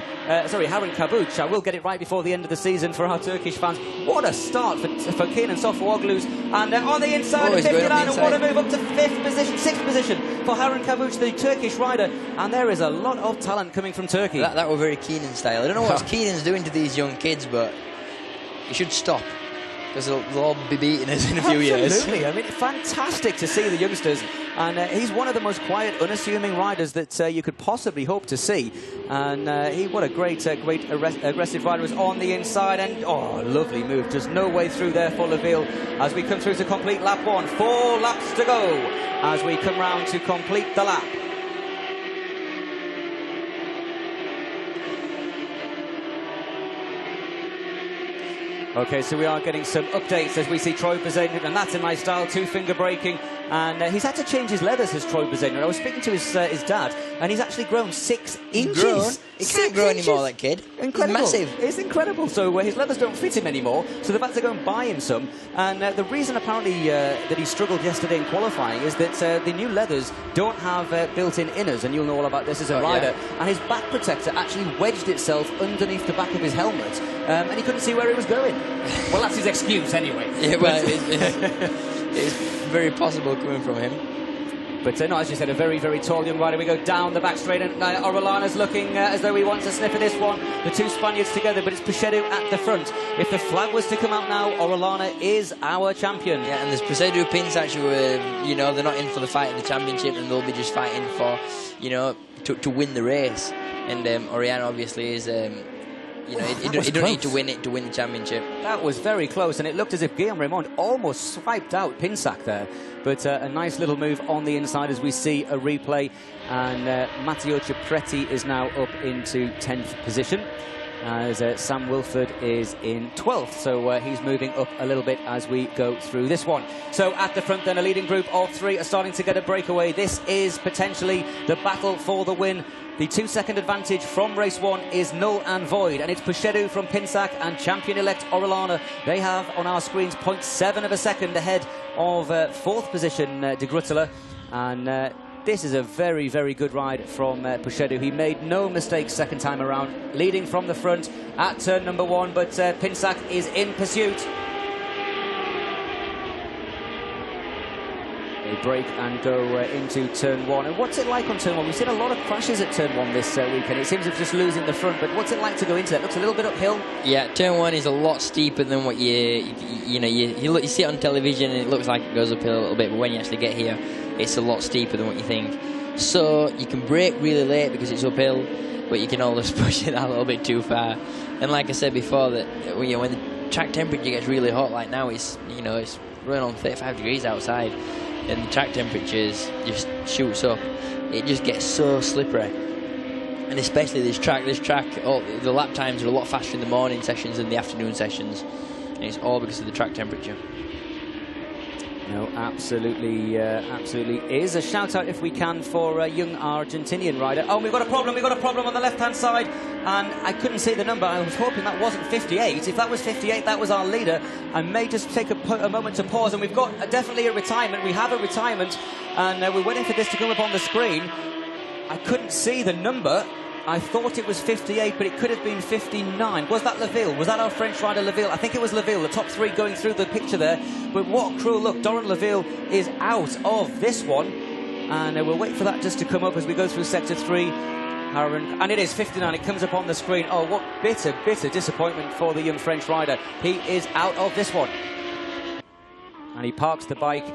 I will get it right before the end of the season for our Turkish fans. What a start for Kenan Sofuoglu's. And on the inside of 59, and what a move up to 6th position for Harun Kabuc, the Turkish rider. And there is a lot of talent coming from Turkey. That were very Kenan style. I don't know what Kenan's doing to these young kids, but he should stop. because they'll all be beating us in a few years. Absolutely. I mean, fantastic to see the youngsters. And he's one of the most quiet, unassuming riders that you could possibly hope to see. And what a great aggressive rider was on the inside. And, oh, lovely move. Just no way through there for Laville as we come through to complete lap 1. 4 laps to go as we come round to complete the lap. Okay, so we are getting some updates as we see Troy Bazin, and that's in my style, 2-finger braking. And he's had to change his leathers, as Troy Bazin. I was speaking to his dad, and he's actually grown 6 inches. He can't grow anymore, that kid. Incredible. He's massive. It's incredible. So his leathers don't fit him anymore, so they've had to go and buy him some. And the reason apparently that he struggled yesterday in qualifying is that the new leathers don't have built-in inners, and you'll know all about this as a rider. Yeah. And his back protector actually wedged itself underneath the back of his helmet, and he couldn't see where he was going. Well, that's his excuse anyway. Yeah, well, it's very possible coming from him. But no, as you said, a very, very tall young rider. We go down the back straight, and Orellana's looking as though he wants a sniff of this one. The two Spaniards together, but it's Puchedo at the front. If the flag was to come out now, Orellana is our champion. Yeah, and there's Puchedo Pins actually were, you know, they're not in for the fight of the championship, and they'll be just fighting for, you know, to win the race. And Orellana obviously is... you know, he don't need to win it to win the championship. That was very close, and it looked as if Guillaume Raymond almost swiped out Pinsac there. But a nice little move on the inside as we see a replay. And Matteo Cipretti is now up into 10th position, as Sam Wilford is in 12th. So he's moving up a little bit as we go through this one. So at the front then, a leading group of 3 are starting to get a breakaway. This is potentially the battle for the win. The 2-second advantage from race 1 is null and void, and it's Puchedo from Pinsac and champion-elect Orellana. They have on our screens 0.7 of a second ahead of 4th position De Grutela, and this is a very, very good ride from Puchedo. He made no mistakes second time around, leading from the front at turn number 1, but Pinsac is in pursuit. They break and go into turn 1. And what's it like on turn 1? We've seen a lot of crashes at turn 1 this weekend. It seems of just losing the front, but what's it like to go into that? It looks a little bit uphill. Yeah, turn 1 is a lot steeper than what you see it on television, and it looks like it goes uphill a little bit, but when you actually get here, it's a lot steeper than what you think. So you can brake really late because it's uphill, but you can always push it a little bit too far. And like I said before, that when the track temperature gets really hot, like now, it's running on 35 degrees outside, and the track temperatures just shoots up. It just gets so slippery, and especially this track. The lap times are a lot faster in the morning sessions than the afternoon sessions, and it's all because of the track temperature. No, absolutely is. A shout out, if we can, for a young Argentinian rider. Oh, we've got a problem on the left-hand side, and I couldn't see the number. I was hoping that wasn't 58. If that was 58, that was our leader. I may just take a moment to pause, and we've got definitely a retirement. We have a retirement, and we're waiting for this to come up on the screen. I couldn't see the number. I thought it was 58, but it could have been 59. Was that Laville? Was that our French rider Laville? I think it was Laville, the top 3 going through the picture there. But what cruel look. Doran Laville is out of this one. And we'll wait for that just to come up as we go through sector 3. And it is 59. It comes up on the screen. Oh, what bitter, bitter disappointment for the young French rider. He is out of this one. And he parks the bike.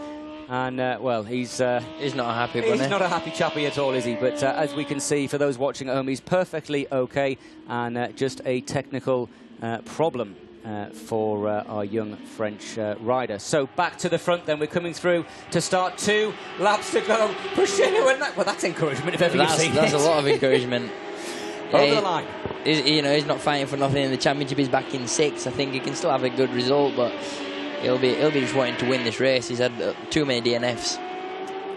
And, well, he's not a happy bunny. He's not a happy chappy at all, is he? But as we can see, for those watching at home, he's perfectly okay, and just a technical problem for our young French rider. So back to the front then. We're coming through to start 2 laps to go. Puchedo, and well, that's encouragement if ever you've seen it. That's a lot of encouragement. Over the line. He's not fighting for nothing in the championship. He's back in 6th. I think he can still have a good result, but he'll be just wanting to win this race. He's had too many DNFs.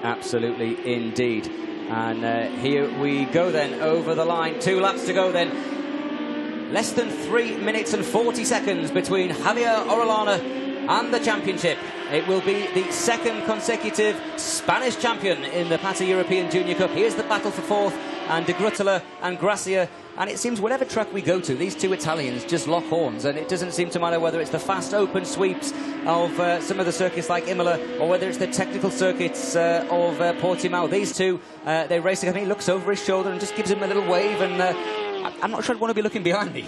Absolutely, indeed. And here we go then, over the line. 2 laps to go then. Less than 3 minutes and 40 seconds between Javier Orellana and the championship. It will be the 2nd consecutive Spanish champion in the PATA European Junior Cup. Here's the battle for 4th, and De Grutela and Gracia. And it seems whatever track we go to, ththese 2 Italians just lock horns, and it doesn't seem to matter whether it's the fast open sweeps of some of the circuits like Imola, or whether it's the technical circuits of Portimao. These 2, they race together. He looks over his shoulder and just gives him a little wave, and I'm not sure I'd want to be looking behind me.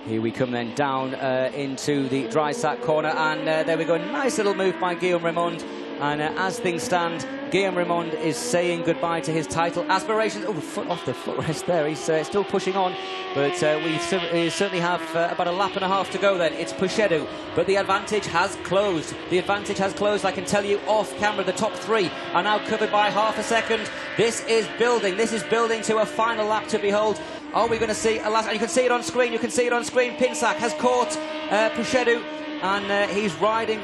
Here we come then down into the dry sack corner, and there we go. Nice little move by Guillaume Raymond. And as things stand, Guillaume Raymond is saying goodbye to his title aspirations. Oh, foot off the footrest there. He's still pushing on, but we certainly have about a lap and a half to go then. It's Puchedu, but the advantage has closed. The advantage has closed, I can tell you off camera. The top three are now covered by half a second. This is building. This is building to a final lap to behold. Are we going to see a last? And you can see it on screen. You can see it on screen. Pinsac has caught Puchedu. And he's riding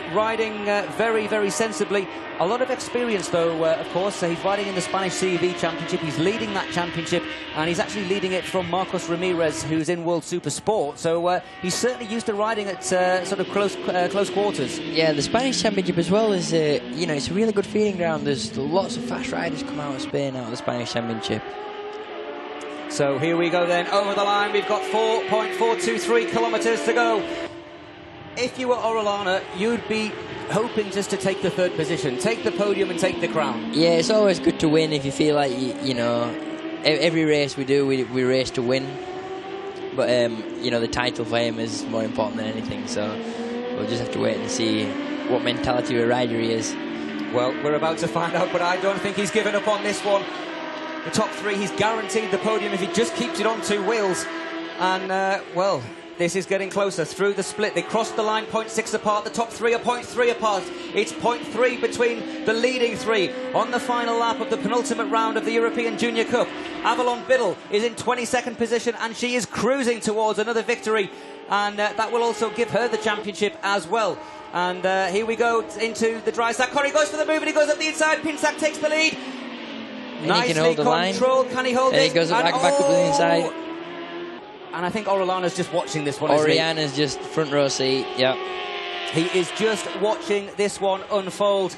very, very sensibly. A lot of experience, though, of course. He's riding in the Spanish CEV Championship. He's leading that championship, and he's actually leading it from Marcos Ramirez, who's in World Super Sport. So he's certainly used to riding at sort of close quarters. Yeah, the Spanish Championship as well is, you know, it's a really good feeding ground. There's lots of fast riders come out of Spain, out of the Spanish Championship. So here we go then, over the line. We've got 4.423 kilometres to go. If you were Orellana, you'd be hoping just to take the third position, take the podium and take the crown. Yeah, it's always good to win if you feel like, you know, every race we do, we race to win. But, you know, the title for him is more important than anything, so we'll just have to wait and see what mentality of a rider he is. Well, we're about to find out, but I don't think he's given up on this one. The top three, he's guaranteed the podium if he just keeps it on two wheels. And, well, this is getting closer through the split. They crossed the line 0.6 apart. The top three are 0.3 apart. It's 0.3 between the leading three on the final lap of the penultimate round of the European Junior Cup. Avalon Biddle is in 22nd position, and she is cruising towards another victory. And that will also give her the championship as well. And here we go into the dry sack corner. He goes for the move and he goes up the inside. Pinsac takes the lead. And nicely he can hold the controlled. line. Can he hold and it? He goes back up to the inside. And I think Orellana's just watching this one. Oriana's just front row seat, yeah. He is just watching this one unfold.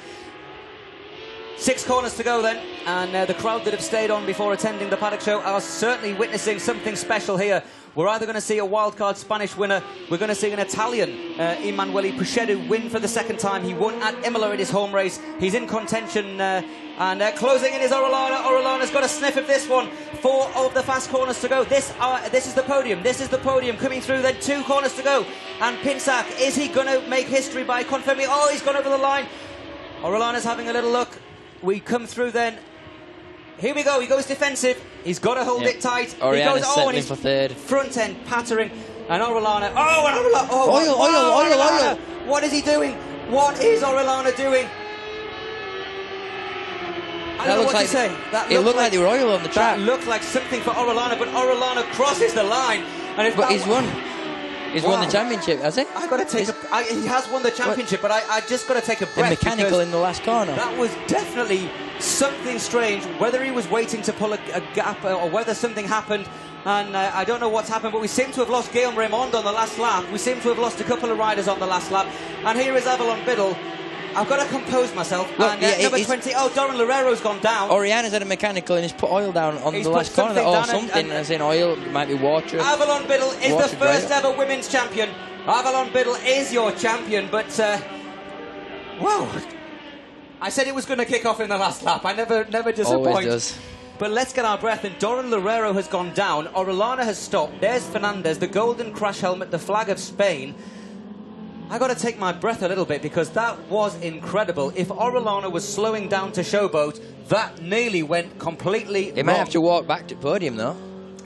6 corners to go then, and the crowd that have stayed on before attending the paddock show are certainly witnessing something special here. We're either going to see a wildcard Spanish winner, we're going to see an Italian, Emanuele Puchedu, win for the second time. He won at Imola at his home race. He's in contention, and closing in is Orellana. Orellana's got a sniff of this one. 4 of the fast corners to go. This is the podium. This is the podium coming through. Then 2 corners to go. And Pinsac, is he going to make history by confirming? Oh, he's gone over the line. Orellana's having a little look. We come through then. Here we go. He goes defensive. He's got to hold it tight. Oriana's and he's for third. Front end pattering. And Orellana. Oh, and Orellana. Oh, oil. What is he doing? What is Orellana doing? I don't know what to say. It looked like there were oil on the track. That looked like something for Orellana, but Orellana crosses the line. And but he's won. He's won the championship, has he? I got to take he has won the championship, but I just got to take a breath. The mechanical in the last corner. That was definitely something strange. Whether he was waiting to pull a gap or whether something happened, and I don't know what's happened, but we seem to have lost Guillaume Raymond on the last lap. We seem to have lost a couple of riders on the last lap. And here is Avalon Biddle. I've got to compose myself. Look, and number 20, Doran Loureiro's gone down. Oriana's had a mechanical and he's put oil down on the last corner. Or something, as in oil, it might be water. Avalon Biddle is the first ever women's champion. Avalon Biddle is your champion, but, wow. I said it was going to kick off in the last lap. I never disappoint. Always does. But let's get our breath in. Doran Loureiro has gone down. Orellana has stopped. There's Fernandez, the golden crash helmet, the flag of Spain. I got to take my breath a little bit because that was incredible. If Orellana was slowing down to showboat, that nearly went completely He might have to walk back to the podium, though.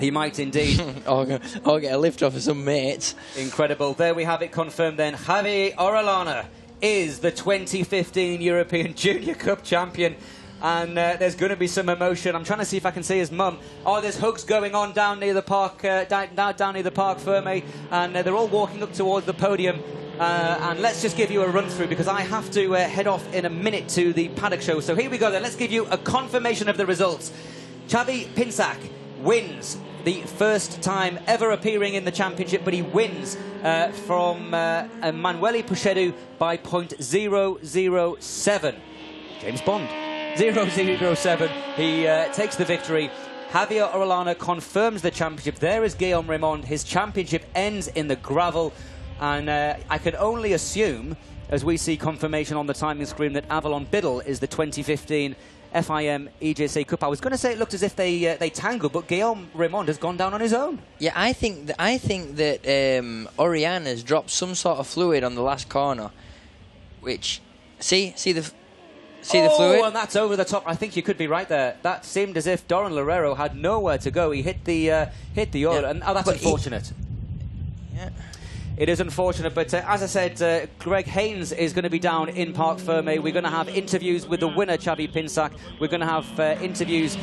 He might indeed. or get a lift off of some mates. Incredible. There we have it confirmed then. Javi Orellana is the 2015 European Junior Cup champion. And there's going to be some emotion. I'm trying to see if I can see his mum. Oh, there's hugs going on down near the park, down near the Parc Fermé, and they're all walking up towards the podium. And let's just give you a run through because I have to head off in a minute to the paddock show. So here we go then. Let's give you a confirmation of the results. Xavi Pinsac wins the first time ever appearing in the championship, but he wins from Emanuele Puchedu by 0.007. James Bond. 0.007. He takes the victory. Javier Orellana confirms the championship. There is Guillaume Raymond. His championship ends in the gravel. And I can only assume, as we see confirmation on the timing screen, that Avalon Biddle is the 2015 FIM EJC Cup. I was going to say it looked as if they tangled, but Guillaume Raymond has gone down on his own. Yeah, I think that Oriana's dropped some sort of fluid on the last corner, which see the fluid. Oh, and that's over the top. I think you could be right there. That seemed as if Doran Loureiro had nowhere to go. He hit the oil, and that's unfortunate. Yeah. It is unfortunate, but as I said, Greg Haynes is going to be down in Parc Fermé. We're going to have interviews with the winner, Xavi Pinsac. We're going to have interviews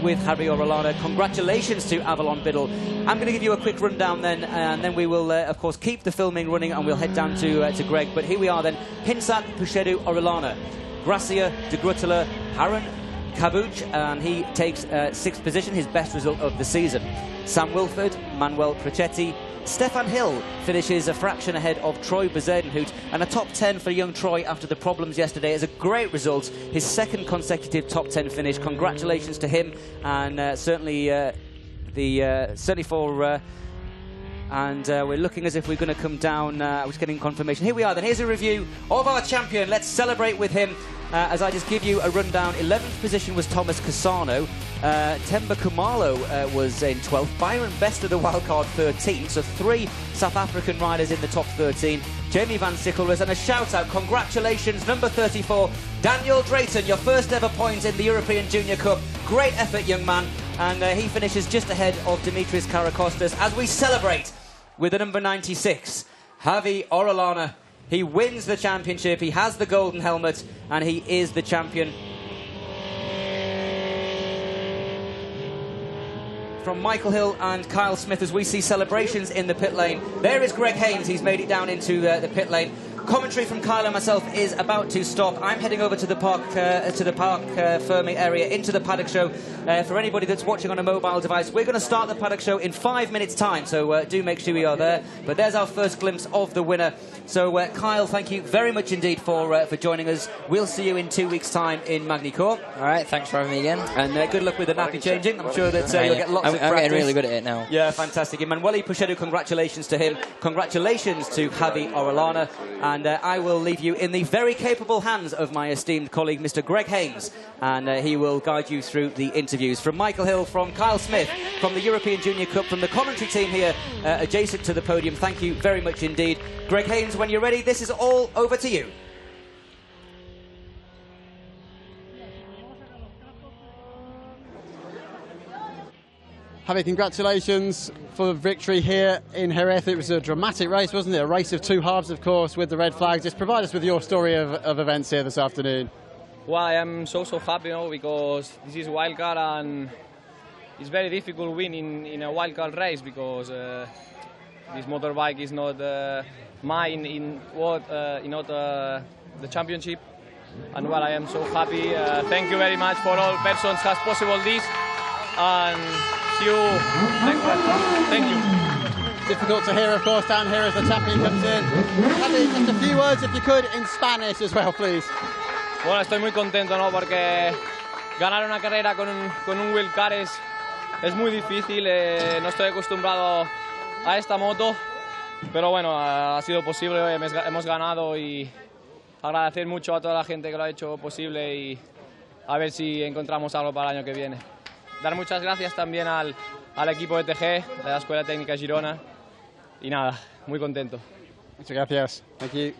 with Javi Orellana. Congratulations to Avalon Biddle. I'm going to give you a quick rundown then, and then we will, of course, keep the filming running, and we'll head down to Greg. But here we are then. Pinsac, Puchedu, Orellana, Gracia, De Grutela, Haran, Kabuch, and he takes 6th position, his best result of the season. Sam Wilford, Manuel Prochetti, Stefan Hill finishes a fraction ahead of Troy Bezuidenhout, and a top 10 for young Troy after the problems yesterday is a great result. His 2nd consecutive top 10 finish. Congratulations to him, and certainly for. And we're looking as if we're going to come down. I was getting confirmation. Here we are then. Here's a review of our champion. Let's celebrate with him. As I just give you a rundown, 11th position was Thomas Cassano. Temba Kumalo was in 12th. Byron Bester, the wildcard, 13th. So 3 South African riders in the top 13. Jamie Van Sickle-Ries, and a shout-out. Congratulations, number 34, Daniel Drayton, your first ever point in the European Junior Cup. Great effort, young man. And he finishes just ahead of Dimitris Karakostas as we celebrate with the number 96, Javi Orellana. He wins the championship, he has the golden helmet, and he is the champion. From Michael Hill and Kyle Smith as we see celebrations in the pit lane. There is Greg Haynes, he's made it down into the pit lane. Commentary from Kyle and myself is about to stop. I'm heading over to the Parc Fermé area, into the paddock show. For anybody that's watching on a mobile device, we're going to start the paddock show in 5 minutes' time, so do make sure we are there. But there's our first glimpse of the winner. So, Kyle, thank you very much indeed for joining us. We'll see you in 2 weeks' time in Magny-Cours. All right, thanks for having me again. And good luck with the nappy changing. I'm sure that you'll get lots of practice. I'm getting really good at it now. Yeah, fantastic. Emanuele Puchedu, congratulations to him. Congratulations to Javi Orellana. And I will leave you in the very capable hands of my esteemed colleague, Mr. Greg Haynes, and he will guide you through the interviews. From Michael Hill, from Kyle Smith, from the European Junior Cup, from the commentary team here adjacent to the podium, thank you very much indeed. Greg Haynes, when you're ready, this is all over to you. Javi, congratulations for the victory here in Jerez. It was a dramatic race, wasn't it? A race of 2 halves, of course, with the red flags. Just provide us with your story of events here this afternoon. Well, I am so happy, because this is wildcard, and it's very difficult winning in a wildcard race, because this motorbike is not mine in the championship. And well, I am so happy. Thank you very much for all persons has possible this, and see you next time. Thank you. Difficult to hear, of course, down here as the champion comes in. Javi, just a few words, if you could, in Spanish as well, please. Bueno, estoy muy contento, ¿no? Porque ganar una carrera con un wildcard es muy difícil. No estoy acostumbrado a esta moto, pero bueno, ha sido posible. Hemos ganado, y agradecer mucho a toda la gente que lo ha hecho posible, y a ver si encontramos algo para el año que viene. Dar muchas gracias también al equipo de TG, de la Escuela Técnica Girona, y nada, muy contento. Muchas gracias. Thank you.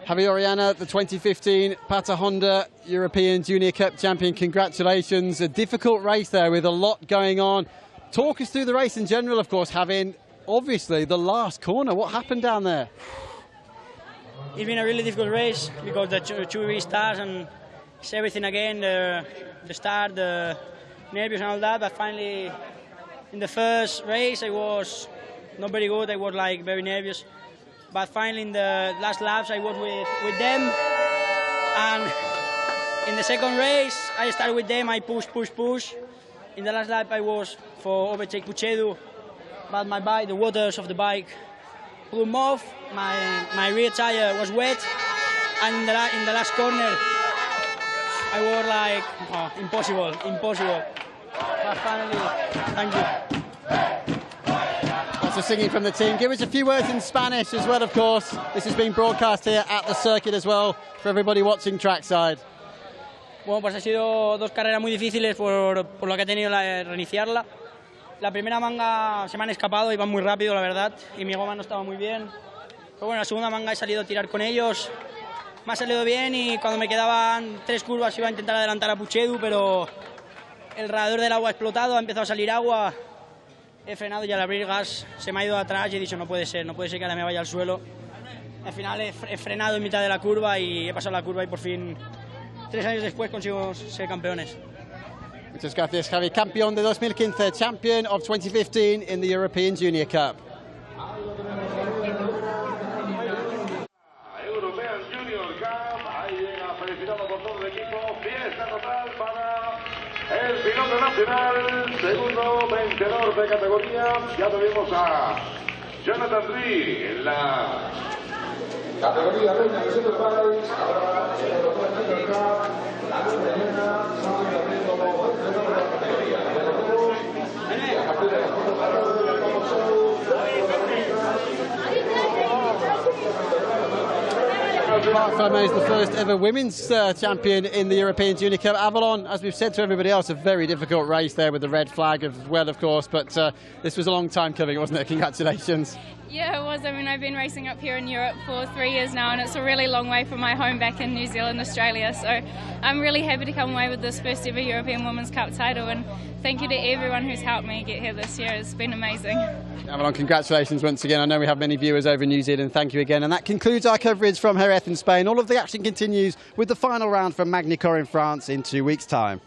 Javi Orellana, the 2015 Pata Honda European Junior Cup champion. Congratulations. A difficult race there with a lot going on. Talk us through the race in general, of course, having obviously the last corner. What happened down there? It's been a really difficult race because the two restarts and it's everything again, the start, the nervous and all that, but finally in the first race I was not very good, I was like very nervous, but finally in the last laps I was with them, and in the second race I started with them, I push. In the last lap I was for overtake Puchedo, but my bike, the waters of the bike blew off, my rear tire was wet, and in the last corner I was like, oh, impossible. But finally, thank you. Lots of singing from the team. Give us a few words in Spanish as well, of course. This is being broadcast here at the circuit as well for everybody watching trackside. Bueno, pues ha sido dos carreras muy difíciles por lo que ha tenido reiniciarla. La primera manga se me han escapado, iban muy rápido, la verdad, y mi goma no estaba muy bien. Pero bueno, la segunda manga he salido a tirar con ellos. Me ha salido bien y cuando me quedaban 3 curvas iba a intentar adelantar a Puchedo, pero el radiador del agua ha explotado, ha empezado a salir agua. He frenado y al abrir gas se me ha ido atrás y he dicho no puede ser que ahora me vaya al suelo. Al final he frenado en mitad de la curva y he pasado la curva y por fin 3 años después consigo ser campeones. Muchas gracias, Javi. Campeón de 2015, champion of 2015 in the European Junior Cup. European Junior Cup, ahí llega felicitado por todo el equipo, fiesta total para el piloto nacional, segundo vencedor de categoría. Ya tuvimos a Jonathan Dri en la categoría reina de Super Paris, ahora el European Junior Cup, la luna llena, sabe abriendo vencedor de la categoría. Y a partir de las 4 de la tarde del Campo Show, Bartholomew is the first ever women's champion in the European Junior Cup. Avalon, as we've said to everybody else, a very difficult race there with the red flag as well, of course, but this was a long time coming, wasn't it? Congratulations. Yeah, it was. I mean, I've been racing up here in Europe for 3 years now, and it's a really long way from my home back in New Zealand, Australia. So I'm really happy to come away with this first ever European Women's Cup title, and thank you to everyone who's helped me get here this year. It's been amazing. Avalon, congratulations once again. I know we have many viewers over in New Zealand. Thank you again. And that concludes our coverage from Jerez in Spain. All of the action continues with the final round from Magny-Cours in France in 2 weeks' time.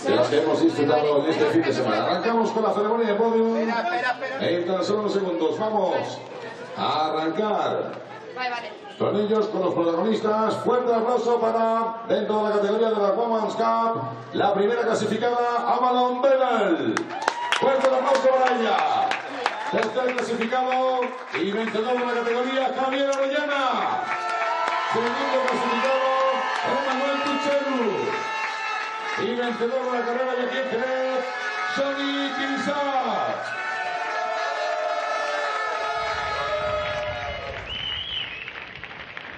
de las que hemos disfrutado en este fin de semana. Arrancamos con la ceremonia de podium. En tan solo unos segundos vamos a arrancar con ellos, con los protagonistas. Fuerte aplauso para, dentro de la categoría de la Women's Cup, la primera clasificada, Avalon Bebel. Fuerte aplauso para ella. Tercer clasificado y vencedor de la categoría, Javier Orellana. Segundo clasificado, Emmanuel Puchedo. Y vencedor de la carrera de aquí en Jerez, Johnny Kinsat.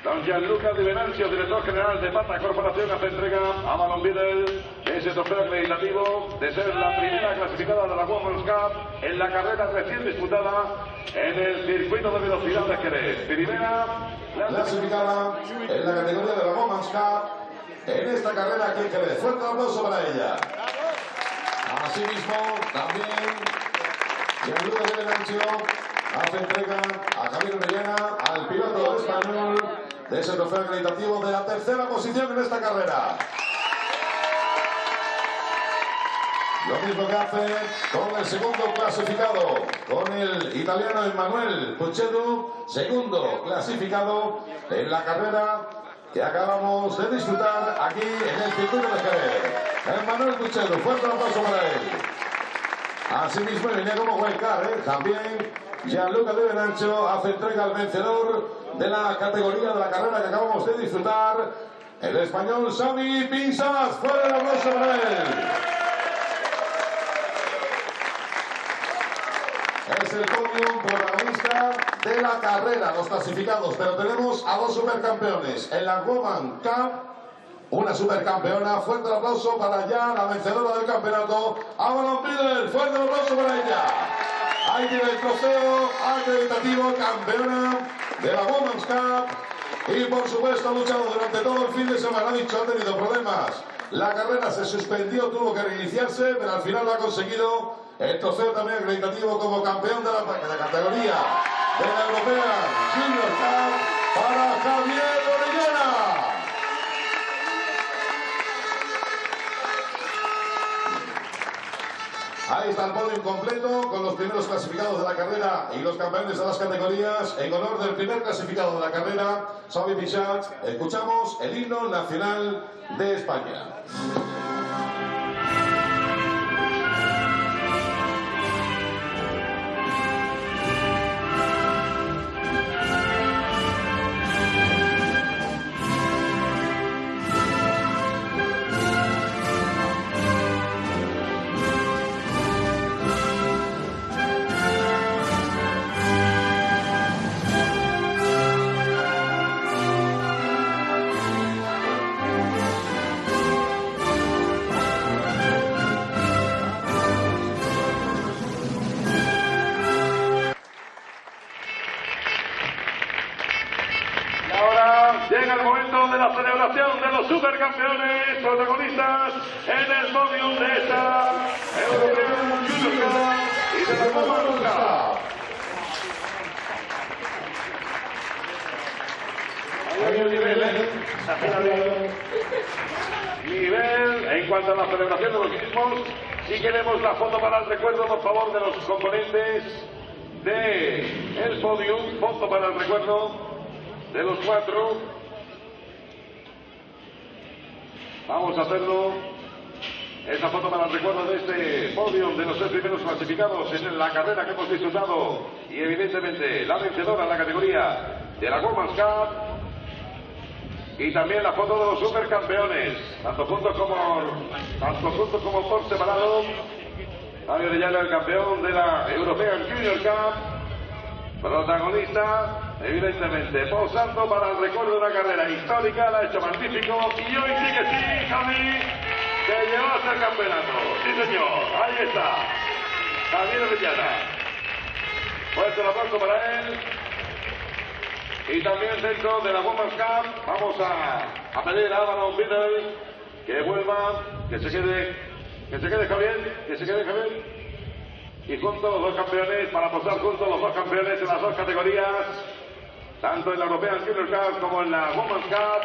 Don Gianluca Di Venancio, director general de Pata Corporación, hace entrega a Avalon Bebel de ese trofeo acreditativo de ser la primera clasificada de la Women's Cup en la carrera recién disputada en el circuito de velocidad de Jerez. Primera clasificada en la categoría de la Women's Cup en esta carrera aquí en Jerez. Fuerte aplauso para ella. Asimismo, también Gianluca Di Venancio hace entrega a Javier Orellana, al piloto español, de ese trofeo acreditativo de la tercera posición en esta carrera. Lo mismo que hace con el segundo clasificado, con el italiano Emanuele Puccedo, segundo clasificado en la carrera que acabamos de disfrutar aquí en el circuito de Jerez. Emanuele Puccedo, fuerte aplauso para él. Asimismo, venía como wildcard, también Gianluca De Venancio hace entrega al vencedor de la categoría de la carrera que acabamos de disfrutar, el español Xavi Pinzas. Fuerte el aplauso para él. Es el podium protagonista de la carrera, los clasificados, pero tenemos a dos supercampeones en la Women's Cup, una supercampeona. Fuerte el aplauso para ya la vencedora del campeonato, Avalon Bidel. Fuerte el aplauso para ella. Ahí tiene el trofeo acreditativo, campeona de la Women's Cup. Y por supuesto ha luchado durante todo el fin de semana. Ha dicho, ha tenido problemas. La carrera se suspendió, tuvo que reiniciarse, pero al final lo ha conseguido. El trofeo también acreditativo como campeón de la categoría de la Europea Junior Cup para Javier Orellana. Ahí está el podio completo con los primeros clasificados de la carrera y los campeones de las categorías. En honor del primer clasificado de la carrera, Xavi Pinzas, escuchamos el himno nacional de España. Llega el momento de la celebración de los supercampeones protagonistas en el podium de esta European Junior Cup y de la Women's Cup. Hay el nivel en cuanto a la celebración de los mismos. Si queremos la foto para el recuerdo, por favor, de los componentes del podium, foto para el recuerdo de los cuatro. Vamos a hacerlo. Esa foto para el recuerdo de este podium de los tres primeros clasificados en la carrera que hemos disfrutado. Y evidentemente la vencedora en la categoría de la Women's Cup. Y también la foto de los supercampeones, tanto juntos como por separado. Javier Orellana, el campeón de la European Junior Cup. Protagonista, evidentemente, posando para el recuerdo de una carrera histórica, la ha hecho magnífico, y hoy sí que sí, Javi, que llevaste el campeonato. Sí, señor, ahí está, Javier Orellana. Fuerte el aplauso para él. Y también dentro de la Women's Cup, vamos a pedir a Avalon Bidel que vuelva, que se quede Javier. Y juntos los dos campeones, para posar juntos los dos campeones en las dos categorías, tanto en la European Junior Cup como en la Women's Cup.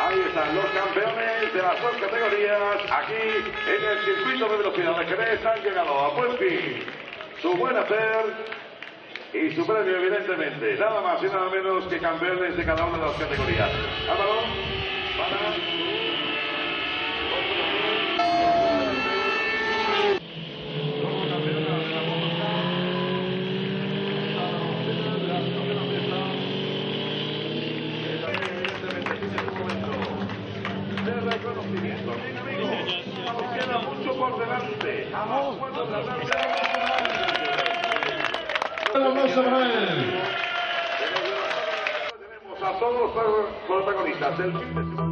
Ahí están los campeones de las dos categorías, aquí en el circuito de velocidad de Jerez. Han llegado a buen fin su buen hacer y su premio, evidentemente, nada más y nada menos que campeones de cada una de las categorías. Álvaro, para... reconocimiento. Bien, amigos, nos queda mucho por delante. Tenemos a todos los protagonistas del fin de semana.